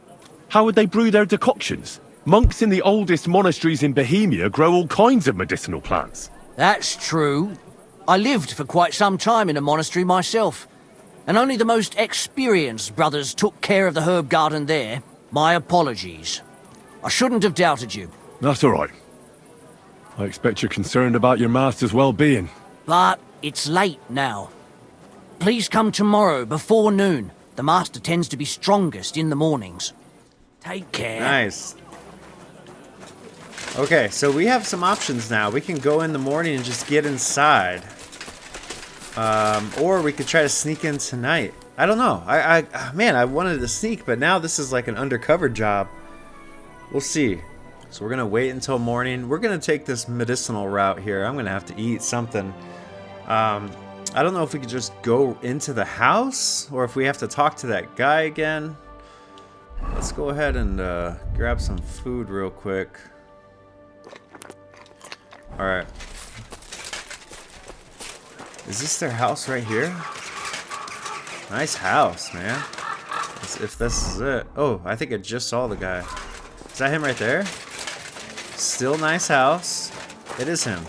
How would they brew their decoctions? Monks in the oldest monasteries in Bohemia grow all kinds of medicinal plants. That's true. I lived for quite some time in a monastery myself, and only the most experienced brothers took care of the herb garden there. My apologies. I shouldn't have doubted you. That's all right. I expect you're concerned about your master's well-being. But it's late now. Please come tomorrow before noon. The master tends to be strongest in the mornings. Take care. Nice. Okay, so we have some options now. We can go in the morning and just get inside. Or we could try to sneak in tonight. I don't know. Man, I wanted to sneak, but now this is like an undercover job. We'll see. So we're gonna wait until morning. We're gonna take this medicinal route here. I'm gonna have to eat something. I don't know if we could just go into the house or if we have to talk to that guy again. Let's go ahead and grab some food real quick. Alright. Is this their house right here? Nice house, man. If this is it. Oh, I think I just saw the guy. Is that him right there? Still nice house. It is him.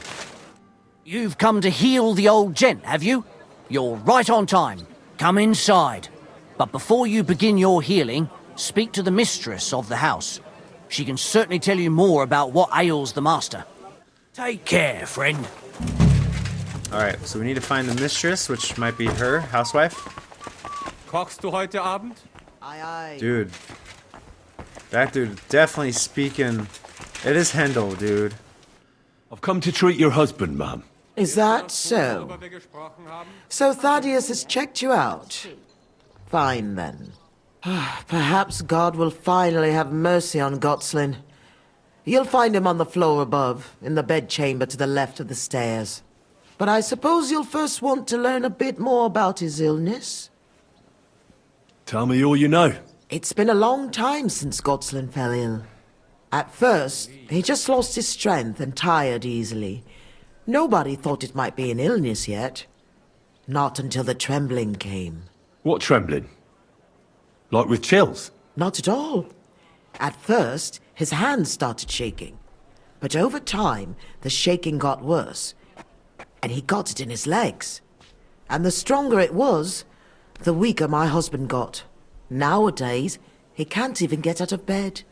You've come to heal the old gent, have you? You're right on time. Come inside. But before you begin your healing, speak to the mistress of the house. She can certainly tell you more about what ails the master. Take care, friend. Alright, so we need to find the mistress, which might be her, housewife. Kochst du heute Abend? Aye, aye. Dude. That dude definitely speaking. It is Hendel, dude. I've come to treat your husband, ma'am. Is that so? So Thaddeus has checked you out? Fine, then. Perhaps God will finally have mercy on Gotslin. You'll find him on the floor above, in the bedchamber to the left of the stairs. But I suppose you'll first want to learn a bit more about his illness? Tell me all you know. It's been a long time since Gotslin fell ill. At first, he just lost his strength and tired easily. Nobody thought it might be an illness yet. Not until the trembling came. What trembling? Like with chills? Not at all. At first, his hands started shaking. But over time, the shaking got worse. And he got it in his legs. And the stronger it was, the weaker my husband got. Nowadays, he can't even get out of bed.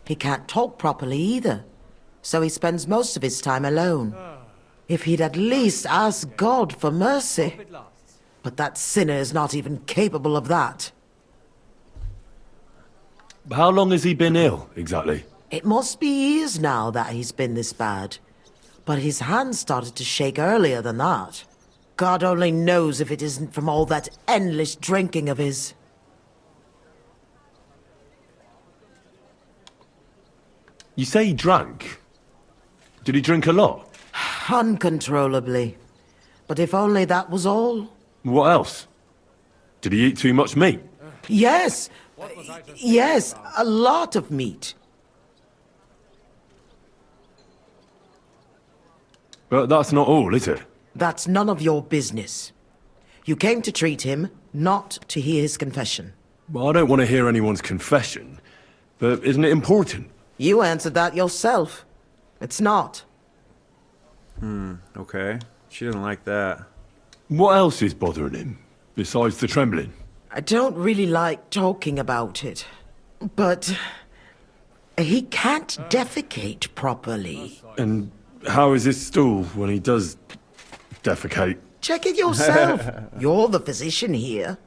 He can't talk properly either. So he spends most of his time alone. If he'd at least ask God for mercy. But that sinner is not even capable of that. How long has he been ill, exactly? It must be years now that he's been this bad. But his hands started to shake earlier than that. God only knows if it isn't from all that endless drinking of his. You say he drank? Did he drink a lot? Uncontrollably. But if only that was all. What else? Did he eat too much meat? Yes. Yes, a lot of meat. But that's not all, is it? That's none of your business. You came to treat him, not to hear his confession. Well, I don't want to hear anyone's confession. But isn't it important? You answered that yourself. It's not. Okay. She didn't like that. What else is bothering him, besides the trembling? I don't really like talking about it. But he can't defecate properly. And how is his stool when he does defecate? Check it yourself. You're the physician here.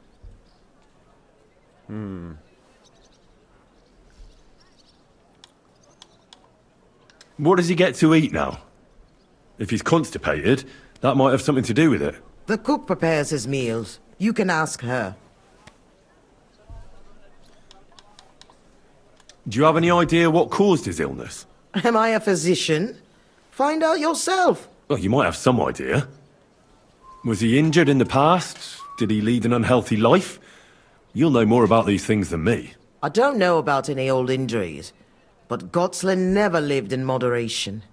What does he get to eat now? If he's constipated, that might have something to do with it. The cook prepares his meals. You can ask her. Do you have any idea what caused his illness? Am I a physician? Find out yourself. Well, you might have some idea. Was he injured in the past? Did he lead an unhealthy life? You'll know more about these things than me. I don't know about any old injuries, but Gotslin never lived in moderation.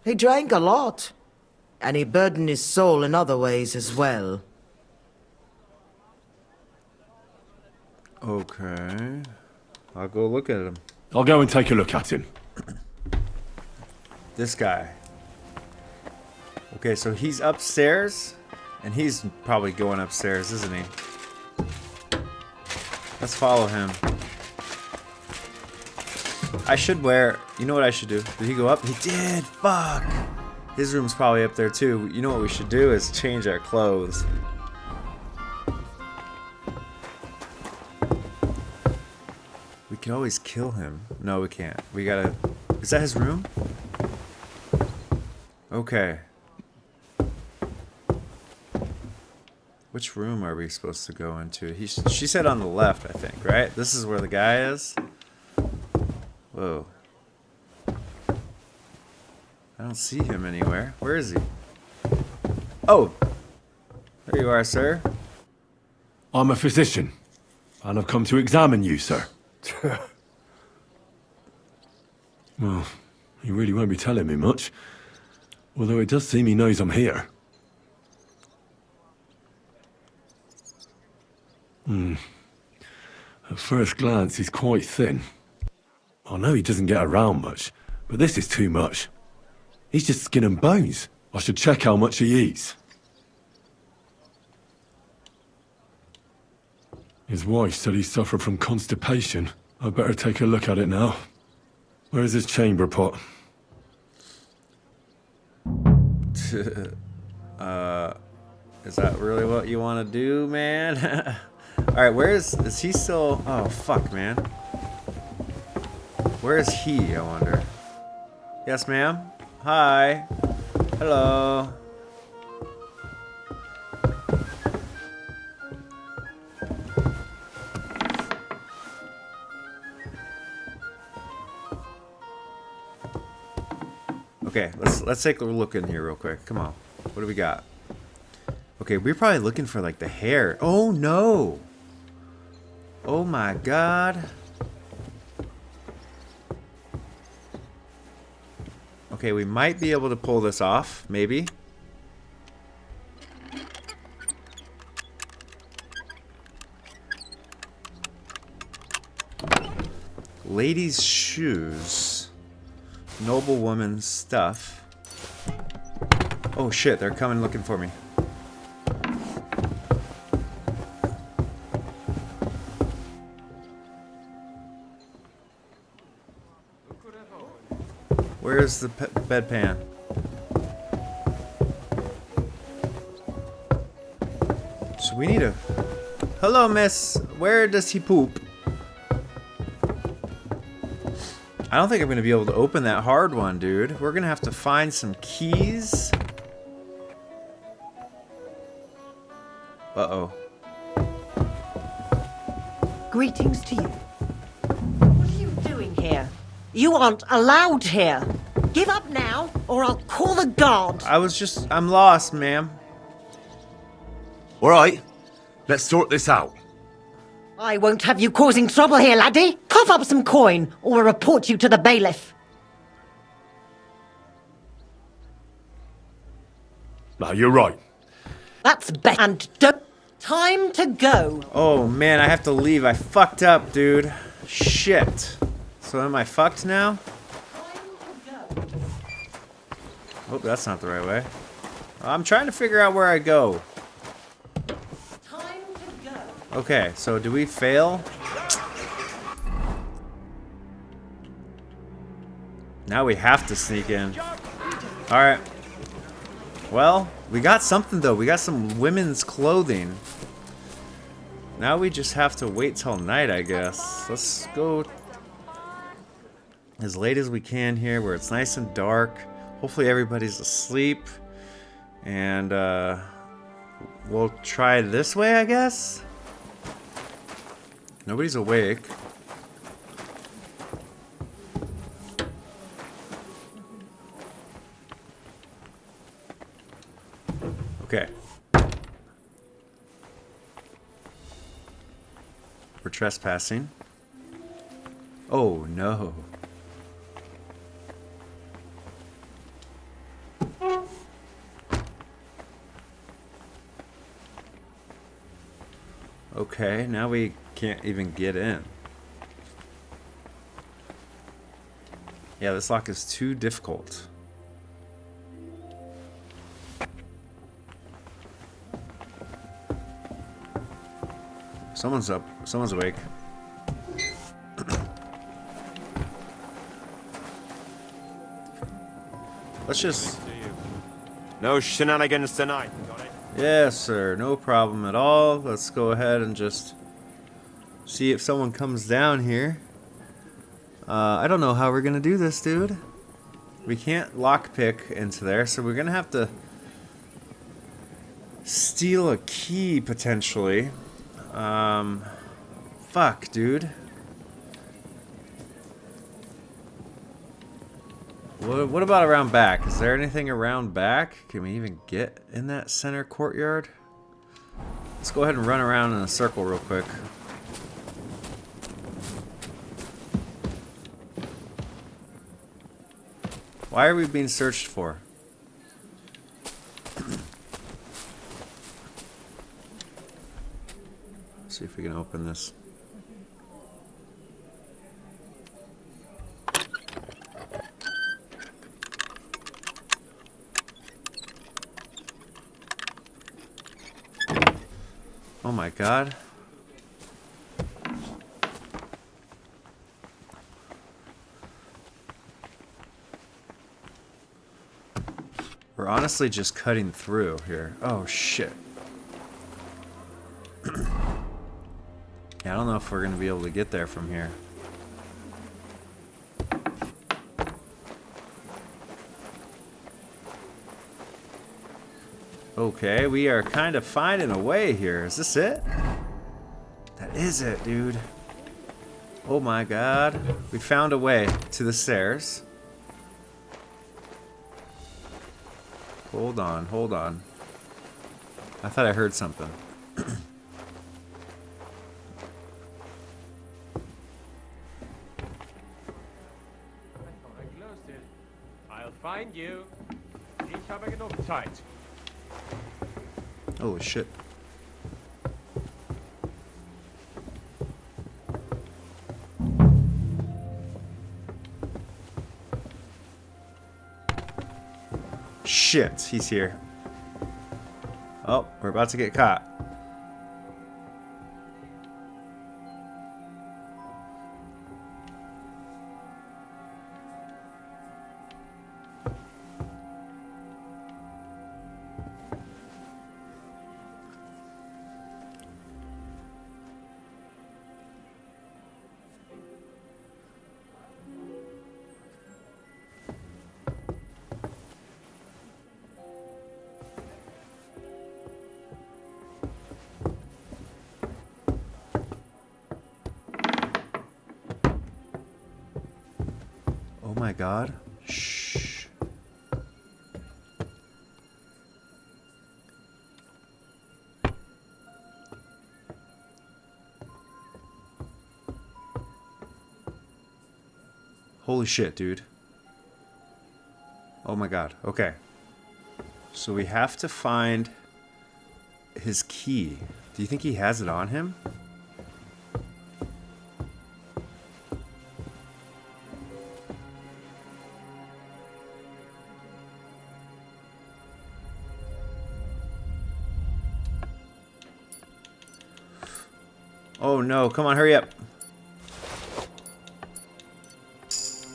He drank a lot, and he burdened his soul in other ways as well. Okay. I'll go look at him. I'll go and take a look at him. This guy. Okay, so he's upstairs, and he's probably going upstairs, isn't he? Let's follow him. I should wear... You know what I should do? Did he go up? He did! Fuck! His room's probably up there, too. You know what we should do is change our clothes. We could always kill him. No, we can't. We gotta... Is that his room? Okay. Which room are we supposed to go into? She said on the left, I think, right? This is where the guy is? Whoa. I don't see him anywhere. Where is he? Oh! There you are, sir. I'm a physician, and I've come to examine you, sir. Well, you really won't be telling me much. Although it does seem he knows I'm here. At first glance, he's quite thin. I know he doesn't get around much, but this is too much. He's just skin and bones. I should check how much he eats. His wife said he suffered from constipation. I'd better take a look at it now. Where's his chamber pot? Is that really what you want to do, man? Alright, is he still... Oh, fuck, man. Where is he, I wonder? Yes, ma'am? Hi. Hello. Okay, let's take a look in here real quick. Come on. What do we got? Okay, we're probably looking for like the hair. Oh no. Oh my god. Okay, we might be able to pull this off, maybe. Ladies' shoes. Noblewoman's stuff. Oh shit, they're coming looking for me. Where's the bedpan? So we need a... Hello, miss. Where does he poop? I don't think I'm going to be able to open that hard one, dude. We're going to have to find some keys. Uh-oh. Greetings to you. What are you doing here? You aren't allowed here. Give up now, or I'll call the guards. I'm lost, ma'am. All right, let's sort this out. I won't have you causing trouble here, laddie. Cough up some coin, or we'll report you to the bailiff. No, you're right. That's better. And don't... Time to go. Oh, man, I have to leave. I fucked up, dude. Shit. So am I fucked now? Oh, that's not the right way. I'm trying to figure out where I go. Time to go. Okay, so do we fail? Now we have to sneak in. Alright. Well, we got something though. We got some women's clothing. Now we just have to wait till night, I guess. Let's go as late as we can here where it's nice and dark. Hopefully everybody's asleep. And we'll try this way, I guess. Nobody's awake. Okay. We're trespassing. Oh no. Okay, now we can't even get in. Yeah, this lock is too difficult. Someone's up. Someone's awake. Let's just... No shenanigans tonight, got it? Yes, sir. No problem at all. Let's go ahead and just see if someone comes down here. I don't know how we're gonna do this, dude. We can't lockpick into there, so we're gonna have to steal a key, potentially. Fuck, dude. What about around back? Is there anything around back? Can we even get in that center courtyard? Let's go ahead and run around in a circle real quick. Why are we being searched for? See if we can open this. Oh my god. We're honestly just cutting through here. Oh shit. Yeah, I don't know if we're gonna be able to get there from here. Okay, we are kind of finding a way here. Is this it? That is it, dude. Oh my god. We found a way to the stairs. Hold on, hold on. I thought I heard something. I'll find you. Ich habe genug Zeit. Holy shit. Shit, he's here. Oh, we're about to get caught. Oh my god. Shh. Holy shit, dude. Oh my god. Okay. So we have to find his key. Do you think he has it on him? Oh no, come on, hurry up.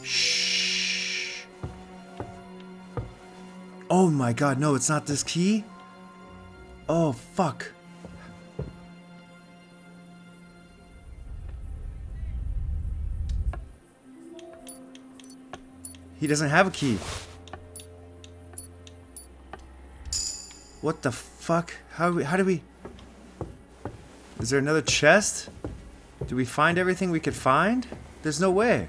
Shh. Oh my god, no, it's not this key? Oh, fuck. He doesn't have a key. What the fuck? How do we... Is there another chest? Do we find everything we could find? There's no way.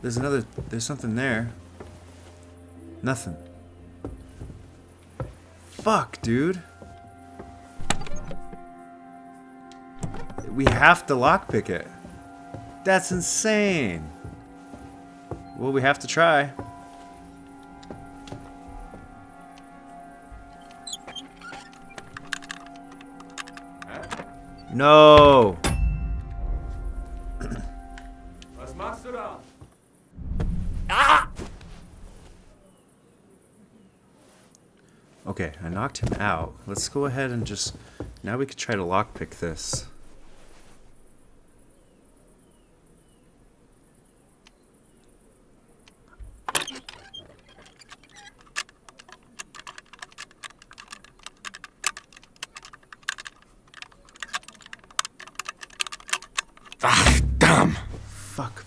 There's something there. Nothing. Fuck, dude. We have to lockpick it. That's insane. Well, we have to try. No. Was machst du da? Okay, I knocked him out. Let's go ahead and just... Now we could try to lockpick this. Ah, damn! Fuck.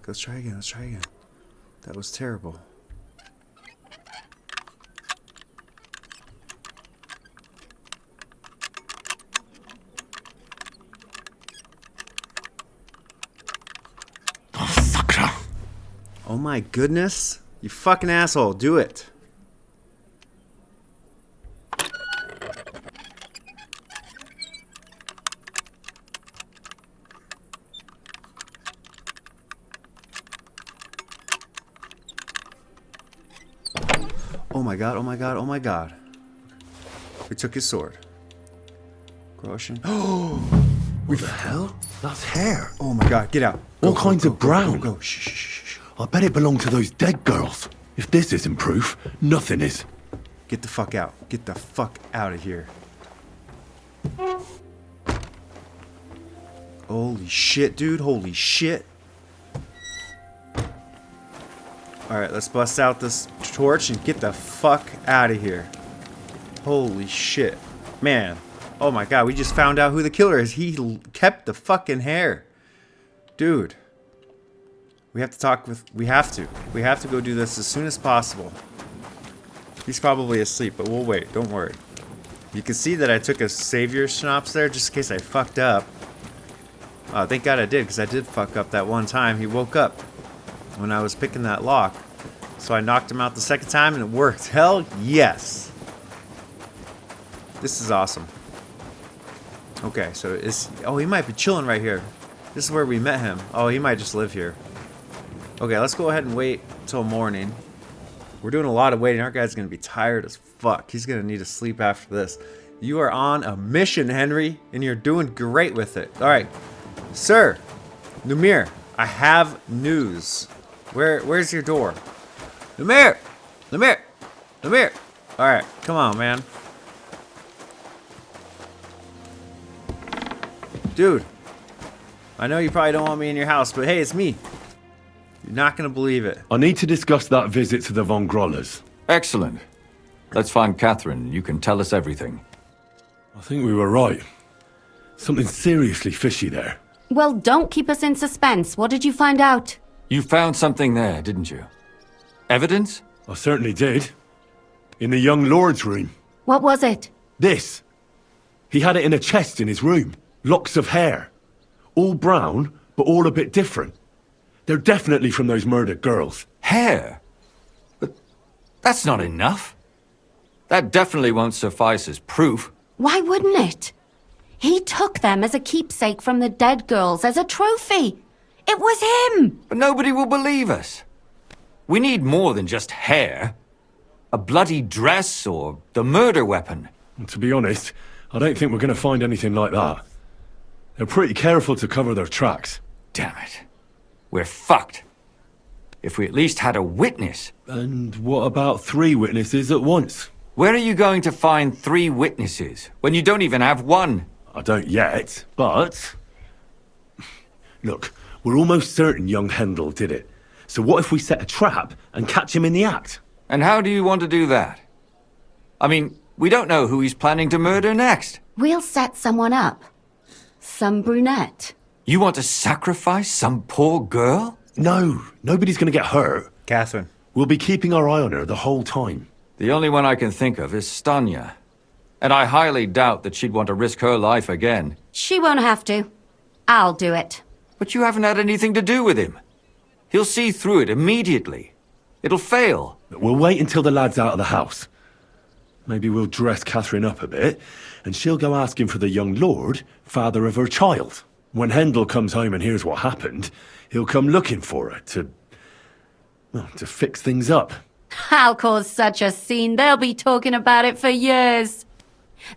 Let's try again. That was terrible. Oh my goodness. You fucking asshole. Do it. Oh my god. We took his sword. Groschen. Oh! What the hell? That's hair. Oh my god, get out. All kinds of brown. Go. Shh. I bet it belonged to those dead girls. If this isn't proof, nothing is. Get the fuck out. Get the fuck out of here. Holy shit, dude. Holy shit. Alright, let's bust out this torch and get the fuck out of here. Holy shit. Man. Oh my god, we just found out who the killer is. He kept the fucking hair. Dude. We have to talk with... We have to go do this as soon as possible. He's probably asleep, but we'll wait. Don't worry. You can see that I took a savior schnapps there just in case I fucked up. Thank God I did, because I did fuck up that one time. He woke up when I was picking that lock. So I knocked him out the second time and it worked. Hell yes. This is awesome. Okay, so is... Oh, he might be chilling right here. This is where we met him. Oh, he might just live here. Okay, let's go ahead and wait till morning. We're doing a lot of waiting. Our guy's going to be tired as fuck. He's going to need to sleep after this. You are on a mission, Henry, and you're doing great with it. All right. Sir, Lumir, I have news. Where's your door? Lumir! All right, come on, man. Dude, I know you probably don't want me in your house, but hey, it's me. You're not gonna believe it. I need to discuss that visit to the Von Grollers. Excellent. Let's find Catherine. You can tell us everything. I think we were right. Something seriously fishy there. Well, don't keep us in suspense. What did you find out? You found something there, didn't you? Evidence? I certainly did. In the young lord's room. What was it? This. He had it in a chest in his room. Locks of hair. All brown, but all a bit different. They're definitely from those murdered girls. Hair? But that's not enough. That definitely won't suffice as proof. Why wouldn't it? He took them as a keepsake from the dead girls, as a trophy. It was him! But nobody will believe us. We need more than just hair. A bloody dress or the murder weapon. And to be honest, I don't think we're going to find anything like that. They're pretty careful to cover their tracks. Damn it. We're fucked. If we at least had a witness. And what about 3 witnesses at once? Where are you going to find 3 witnesses when you don't even have one? I don't yet, but... Look, we're almost certain young Hendel did it. So what if we set a trap and catch him in the act? And how do you want to do that? I mean, we don't know who he's planning to murder next. We'll set someone up. Some brunette. You want to sacrifice some poor girl? No, nobody's going to get hurt. Catherine. We'll be keeping our eye on her the whole time. The only one I can think of is Stanya. And I highly doubt that she'd want to risk her life again. She won't have to. I'll do it. But you haven't had anything to do with him. He'll see through it immediately. It'll fail. We'll wait until the lad's out of the house. Maybe we'll dress Catherine up a bit, and she'll go asking for the young lord, father of her child. When Hendel comes home and hears what happened, he'll come looking for her to fix things up. I'll cause such a scene, they'll be talking about it for years.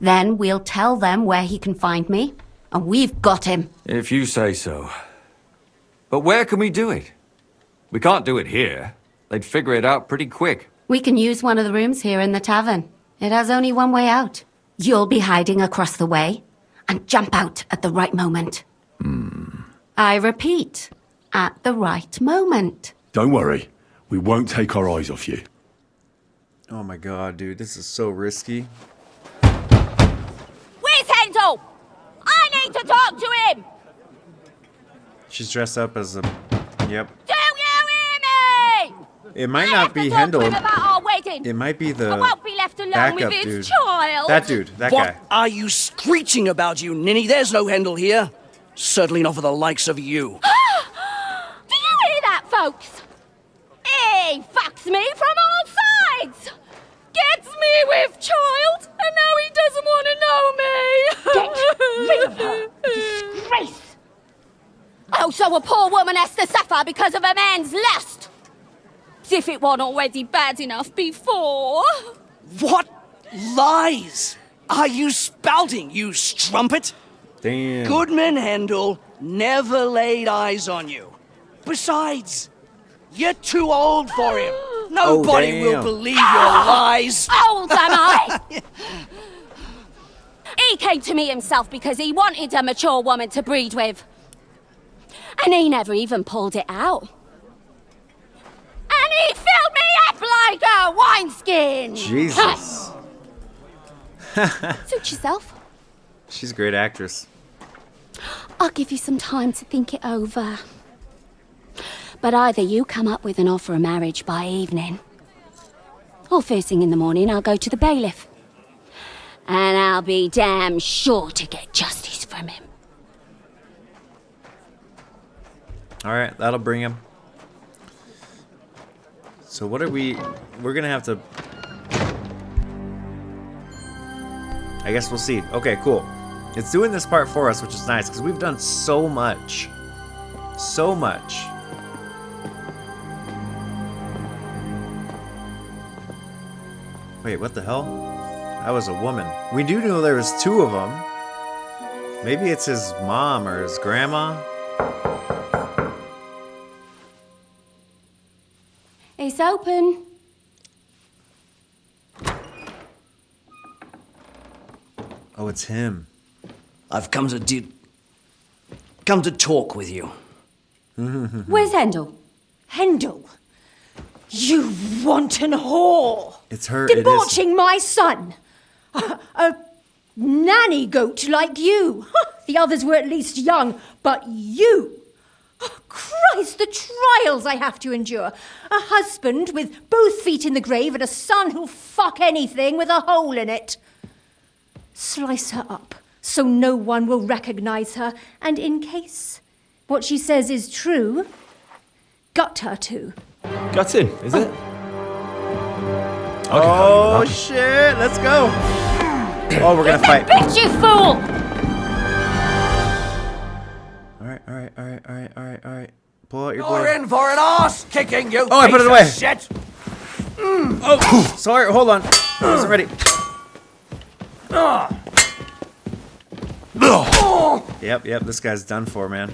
Then we'll tell them where he can find me, and we've got him. If you say so. But where can we do it? We can't do it here. They'd figure it out pretty quick. We can use one of the rooms here in the tavern. It has only one way out. You'll be hiding across the way, and jump out at the right moment. I repeat, at the right moment. Don't worry. We won't take our eyes off you. Oh my god, dude, this is so risky. Where's Hendel? I need to talk to him! She's dressed up as a... Yep. Do you hear me? It might not be Hendel. About our wedding. It might be the I won't be left alone backup with his dude. child. That dude, that What guy. are you screeching about, you ninny? There's no Hendel here. Certainly not for the likes of you. Do you hear that, folks? He fucks me from all sides. Gets me with child, and now he doesn't want to know me. Get rid of her. Disgrace. Oh, so a poor woman has to suffer because of a man's lust. As if it wasn't already bad enough before. What lies are you spouting, you strumpet? Damn. Goodman Hendel never laid eyes on you. Besides, you're too old for him. Nobody will believe your lies. Old am I? He came to me himself because he wanted a mature woman to breed with. And he never even pulled it out. And he filled me up like a wineskin. Jesus. Suit yourself. She's a great actress. I'll give you some time to think it over. But either you come up with an offer of marriage by evening, or first thing in the morning I'll go to the bailiff. And I'll be damn sure to get justice from him. Alright, that'll bring him. So what are we... We're gonna have to... I guess we'll see. Okay, cool. It's doing this part for us, which is nice, because we've done so much. So much. Wait, what the hell? That was a woman. We do know there was two of them. Maybe it's his mom or his grandma. It's open. Oh, it's him. I've come to talk with you. Where's Hendel? Hendel? You wanton whore! It's her. It is. Debauching my son! A nanny goat like you! The others were at least young, but you! Christ, the trials I have to endure! A husband with both feet in the grave and a son who'll fuck anything with a hole in it. Slice her up so no one will recognize her, and in case what she says is true, gut her too. Got in, is it? Oh shit! Let's go. Oh, we're gonna fight. Bitch, you fool! All right. Pull out your You're blade. in for an arse kicking, you. Oh, I put it away. Shit. Oh, sorry. Hold on. I wasn't ready. Yep. This guy's done for, man.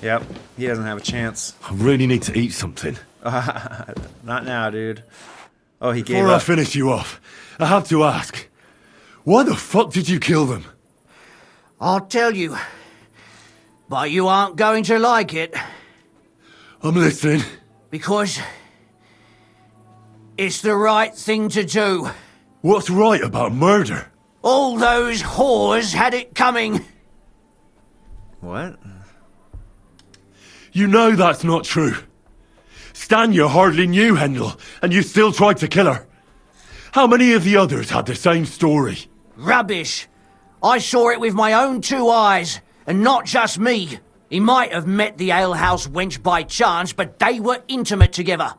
Yep. He doesn't have a chance. I really need to eat something. Not now, dude. Oh, he gave Before I up. finish you off, I have to ask, why the fuck did you kill them? I'll tell you, but you aren't going to like it. I'm listening. Because it's the right thing to do. What's right about murder? All those whores had it coming. What? You know that's not true. Stanya hardly knew Hendel, and you still tried to kill her. How many of the others had the same story? Rubbish. I saw it with my own two eyes, and not just me. He might have met the alehouse wench by chance, but they were intimate together.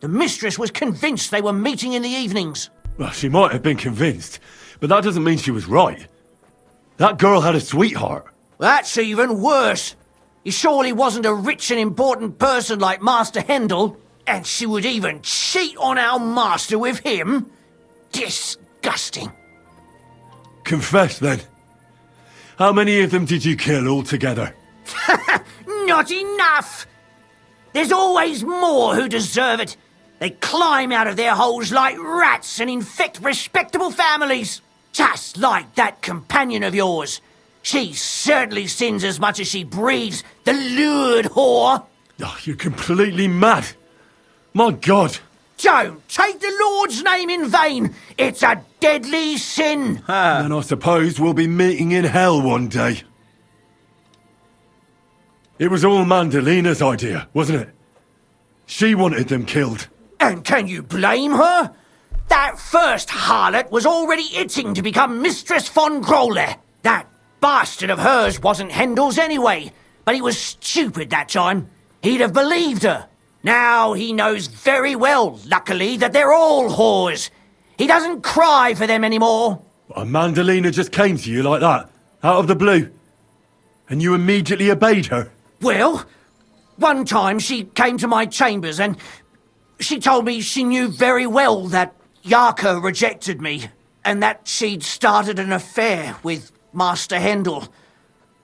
The mistress was convinced they were meeting in the evenings. Well, she might have been convinced, but that doesn't mean she was right. That girl had a sweetheart. That's even worse. He surely wasn't a rich and important person like Master Hendel, and she would even cheat on our master with him? Disgusting. Confess, then. How many of them did you kill altogether? Not enough! There's always more who deserve it. They climb out of their holes like rats and infect respectable families. Just like that companion of yours. She certainly sins as much as she breathes, the lured whore. Oh, you're completely mad. My God. Don't take the Lord's name in vain. It's a deadly sin. Then I suppose we'll be meeting in hell one day. It was all Mandalina's idea, wasn't it? She wanted them killed. And can you blame her? That first harlot was already itching to become Mistress von Grole. That bastard of hers wasn't Hendel's anyway, but he was stupid that time. He'd have believed her. Now he knows very well, luckily, that they're all whores. He doesn't cry for them anymore. And Mandalina just came to you like that, out of the blue. And you immediately obeyed her. Well, one time she came to my chambers and she told me she knew very well that Yarka rejected me and that she'd started an affair with Master Hendel,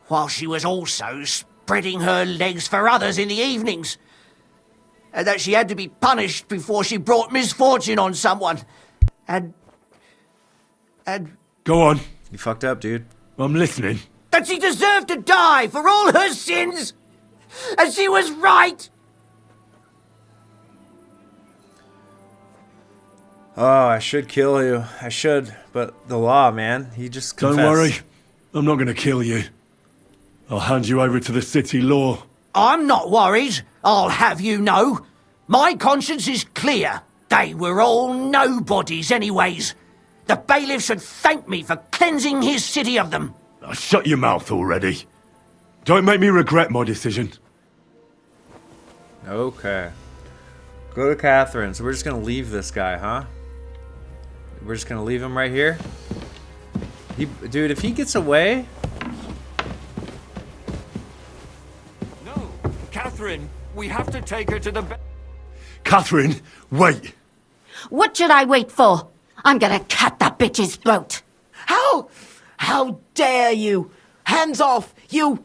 while she was also spreading her legs for others in the evenings. And that she had to be punished before she brought misfortune on someone. And... Go on. You fucked up, dude. I'm listening. That she deserved to die for all her sins! And she was right! Oh, I should kill you. I should, but the law, man. He just confessed. Don't worry. I'm not going to kill you. I'll hand you over to the city law. I'm not worried, I'll have you know. My conscience is clear. They were all nobodies anyways. The bailiff should thank me for cleansing his city of them. Shut your mouth already. Don't make me regret my decision. Okay. Go to Catherine. So we're just gonna leave this guy, huh? We're just gonna leave him right here? Dude, if he gets away... No, Catherine, we have to take her to the... Catherine, wait. What should I wait for? I'm gonna cut that bitch's throat. How dare you? Hands off, you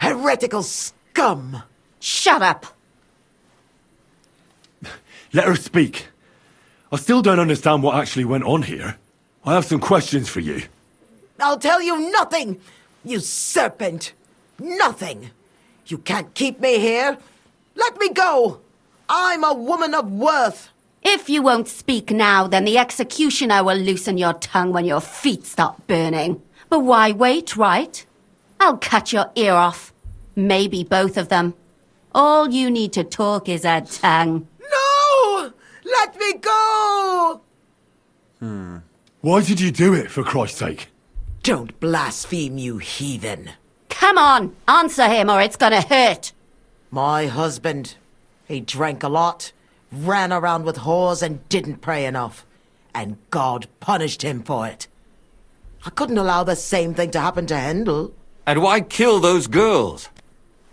heretical scum. Shut up. Let her speak. I still don't understand what actually went on here. I have some questions for you. I'll tell you nothing, you serpent. Nothing. You can't keep me here. Let me go. I'm a woman of worth. If you won't speak now, then the executioner will loosen your tongue when your feet stop burning. But why wait, right? I'll cut your ear off. Maybe both of them. All you need to talk is a tongue. No! Let me go! Why did you do it, for Christ's sake? Don't blaspheme, you heathen. Come on, answer him or it's gonna hurt. My husband, he drank a lot, ran around with whores and didn't pray enough. And God punished him for it. I couldn't allow the same thing to happen to Hendel. And why kill those girls?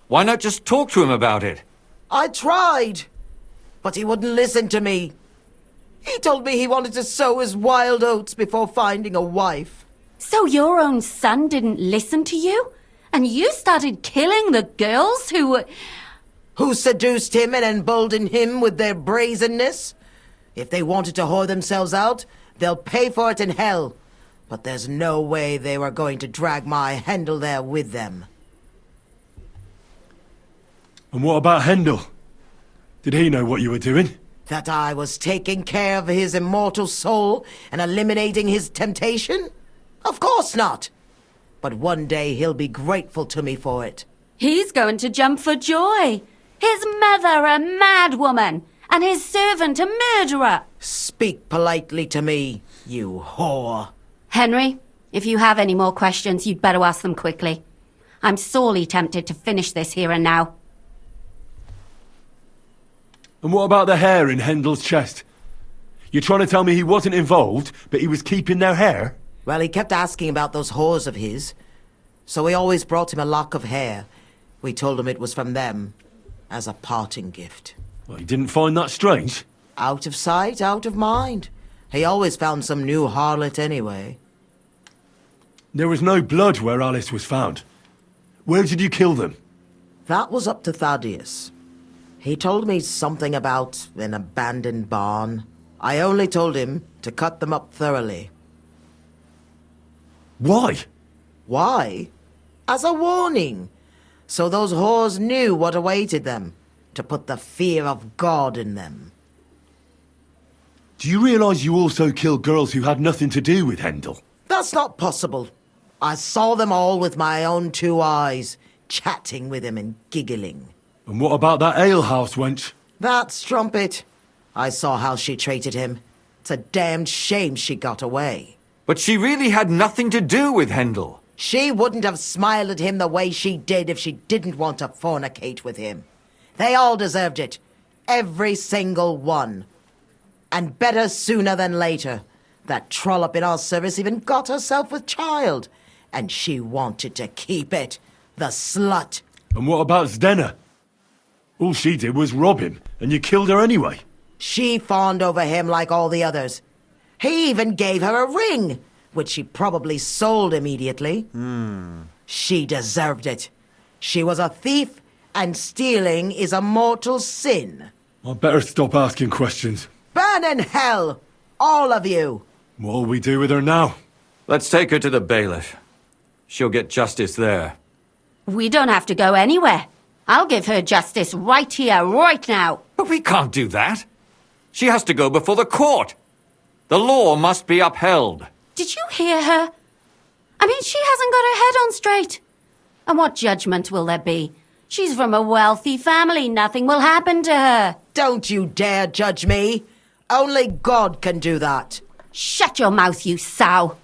Why not just talk to him about it? I tried, but he wouldn't listen to me. He told me he wanted to sow his wild oats before finding a wife. So your own son didn't listen to you? And you started killing the girls who were... Who seduced him and emboldened him with their brazenness? If they wanted to whore themselves out, they'll pay for it in hell. But there's no way they were going to drag my Hendel there with them. And what about Hendel? Did he know what you were doing? That I was taking care of his immortal soul and eliminating his temptation? Of course not. But one day he'll be grateful to me for it. He's going to jump for joy. His mother a mad woman, and his servant a murderer. Speak politely to me, you whore. Henry, if you have any more questions, you'd better ask them quickly. I'm sorely tempted to finish this here and now. And what about the hair in Hendel's chest? You're trying to tell me he wasn't involved, but he was keeping their hair? Well, he kept asking about those whores of his. So we always brought him a lock of hair. We told him it was from them, as a parting gift. Well, he didn't find that strange? Out of sight, out of mind. He always found some new harlot anyway. There was no blood where Alice was found. Where did you kill them? That was up to Thaddeus. He told me something about an abandoned barn. I only told him to cut them up thoroughly. Why? Why? As a warning. So those whores knew what awaited them. To put the fear of God in them. Do you realise you also killed girls who had nothing to do with Hendel? That's not possible. I saw them all with my own 2 eyes, chatting with him and giggling. And what about that alehouse wench? That strumpet. I saw how she treated him. It's a damned shame she got away. But she really had nothing to do with Hendel. She wouldn't have smiled at him the way she did if she didn't want to fornicate with him. They all deserved it. Every single one. And better sooner than later. That trollop in our service even got herself with child. And she wanted to keep it. The slut. And what about Zdenna? All she did was rob him, and you killed her anyway. She fawned over him like all the others. He even gave her a ring, which she probably sold immediately. She deserved it. She was a thief, and stealing is a mortal sin. I'd better stop asking questions. Burn in hell! All of you! What'll we do with her now? Let's take her to the bailiff. She'll get justice there. We don't have to go anywhere. I'll give her justice right here, right now. But we can't do that. She has to go before the court. The law must be upheld. Did you hear her? I mean, she hasn't got her head on straight. And what judgment will there be? She's from a wealthy family. Nothing will happen to her. Don't you dare judge me. Only God can do that. Shut your mouth, you sow.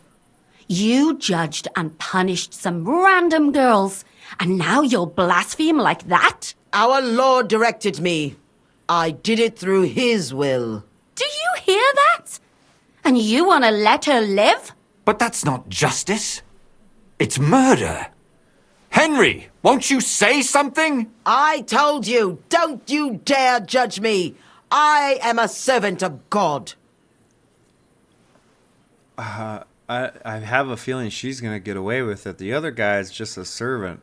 You judged and punished some random girls, and now you'll blaspheme like that? Our Lord directed me. I did it through His will. Do you hear that? And you want to let her live? But that's not justice. It's murder. Henry, won't you say something? I told you, don't you dare judge me. I am a servant of God. I have a feeling she's going to get away with it. The other guy's just a servant.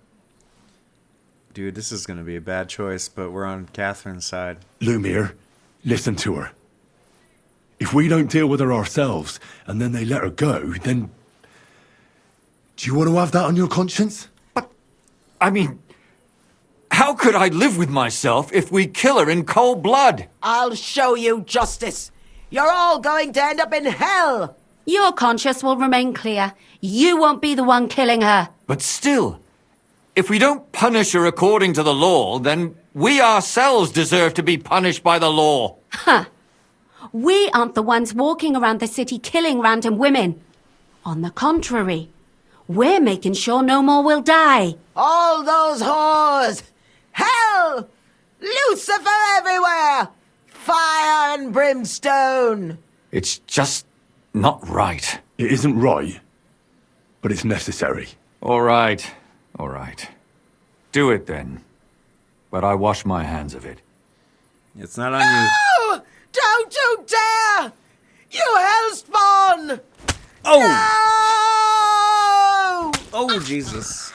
Dude, this is going to be a bad choice, but we're on Catherine's side. Lumiere, listen to her. If we don't deal with her ourselves, and then they let her go, then... Do you want to have that on your conscience? But, I mean... How could I live with myself if we kill her in cold blood? I'll show you justice. You're all going to end up in hell. Your conscience will remain clear. You won't be the one killing her. But still, if we don't punish her according to the law, then we ourselves deserve to be punished by the law. Huh. We aren't the ones walking around the city killing random women. On the contrary, we're making sure no more will die. All those whores! Hell! Lucifer everywhere! Fire and brimstone! It's just not right. It isn't right, but it's necessary. All right, all right. Do it then. But I wash my hands of it. It's not on you. No! Don't you dare! You hellspawn! Oh! No! Oh, Jesus.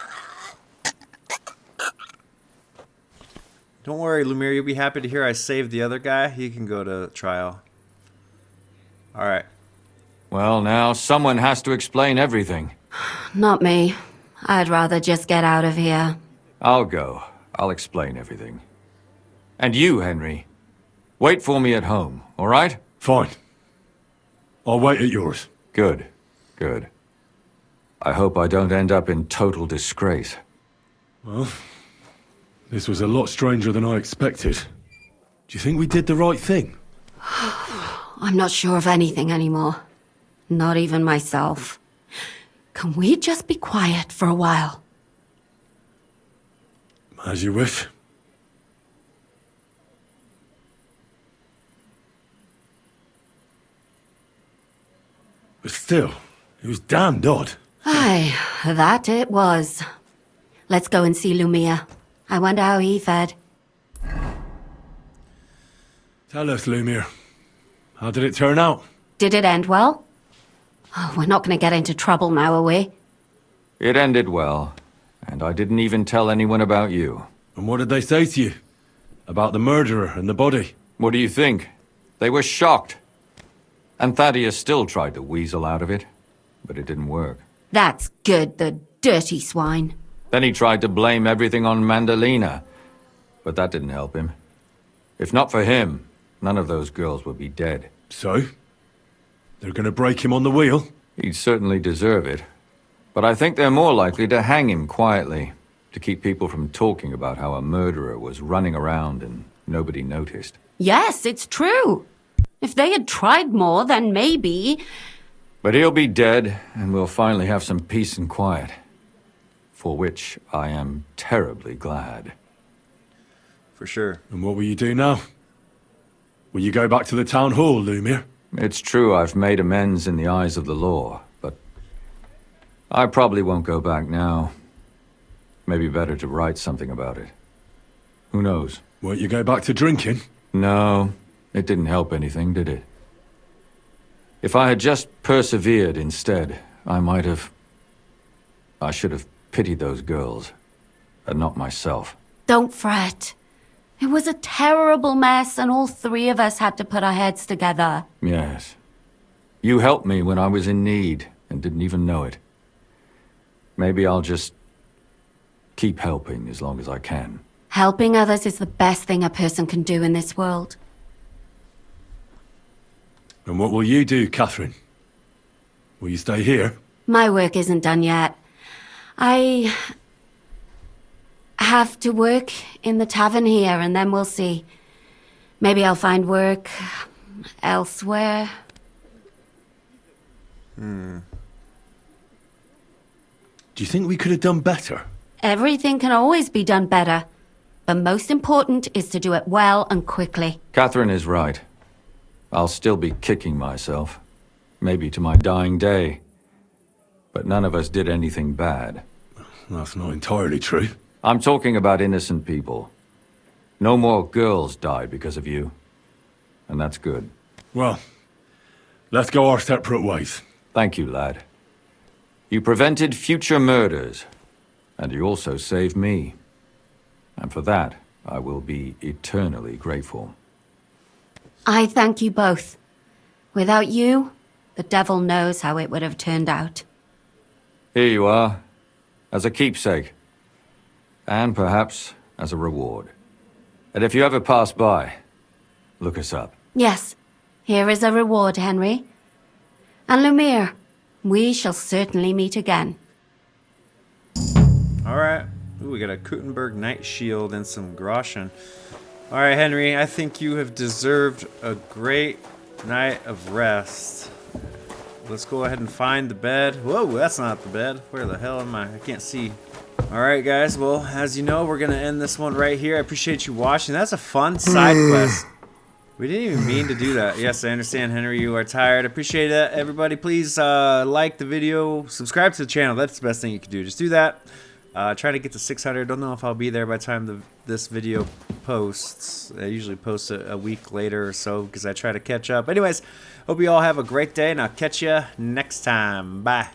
Don't worry, Lumiere. You'll be happy to hear I saved the other guy. He can go to trial. All right. Well, now someone has to explain everything. Not me. I'd rather just get out of here. I'll go. I'll explain everything. And you, Henry, wait for me at home, all right? Fine. I'll wait at yours. Good, good. I hope I don't end up in total disgrace. Well, this was a lot stranger than I expected. Do you think we did the right thing? I'm not sure of anything anymore. Not even myself. Can we just be quiet for a while? As you wish. But still, it was damned odd. Aye, that it was. Let's go and see Lumia. I wonder how he fared. Tell us, Lumir. How did it turn out? Did it end well? Oh, we're not going to get into trouble now, are we? It ended well, and I didn't even tell anyone about you. And what did they say to you? About the murderer and the body? What do you think? They were shocked. And Thaddeus still tried to weasel out of it, but it didn't work. That's good, the dirty swine. Then he tried to blame everything on Mandalina, but that didn't help him. If not for him, none of those girls would be dead. So? They're gonna break him on the wheel? He'd certainly deserve it. But I think they're more likely to hang him quietly, to keep people from talking about how a murderer was running around and nobody noticed. Yes, it's true. If they had tried more, then maybe... But he'll be dead, and we'll finally have some peace and quiet. For which I am terribly glad. For sure. And what will you do now? Will you go back to the town hall, Lumir? It's true I've made amends in the eyes of the law, but I probably won't go back now. Maybe better to write something about it. Who knows? Won't you go back to drinking? No, it didn't help anything, did it? If I had just persevered instead, I should have pitied those girls, and not myself. Don't fret. It was a terrible mess, and all three of us had to put our heads together. Yes. You helped me when I was in need, and didn't even know it. Maybe I'll just keep helping as long as I can. Helping others is the best thing a person can do in this world. And what will you do, Catherine? Will you stay here? My work isn't done yet. I have to work in the tavern here, and then we'll see. Maybe I'll find work elsewhere. Do you think we could have done better? Everything can always be done better. The most important is to do it well and quickly. Catherine is right. I'll still be kicking myself. Maybe to my dying day. But none of us did anything bad. That's not entirely true. I'm talking about innocent people. No more girls died because of you. And that's good. Well, let's go our separate ways. Thank you, lad. You prevented future murders. And you also saved me. And for that, I will be eternally grateful. I thank you both. Without you, the devil knows how it would have turned out. Here you are, as a keepsake. And perhaps as a reward. And if you ever pass by, look us up. Yes, here is a reward, Henry. And Lumir, we shall certainly meet again. Alright. Ooh, we got a Kuttenberg Knight Shield and some Groschen. Alright, Henry, I think you have deserved a great night of rest. Let's go ahead and find the bed. Whoa, that's not the bed. Where the hell am I? I can't see. Alright, guys, well, as you know, we're going to end this one right here. I appreciate you watching. That's a fun side quest. We didn't even mean to do that. Yes, I understand, Henry, you are tired. I appreciate that. Everybody, please like the video. Subscribe to the channel. That's the best thing you can do. Just do that. Try to get to 600. Don't know if I'll be there by the time this video posts. I usually post a week later or so because I try to catch up. Anyways, hope you all have a great day, and I'll catch you next time. Bye.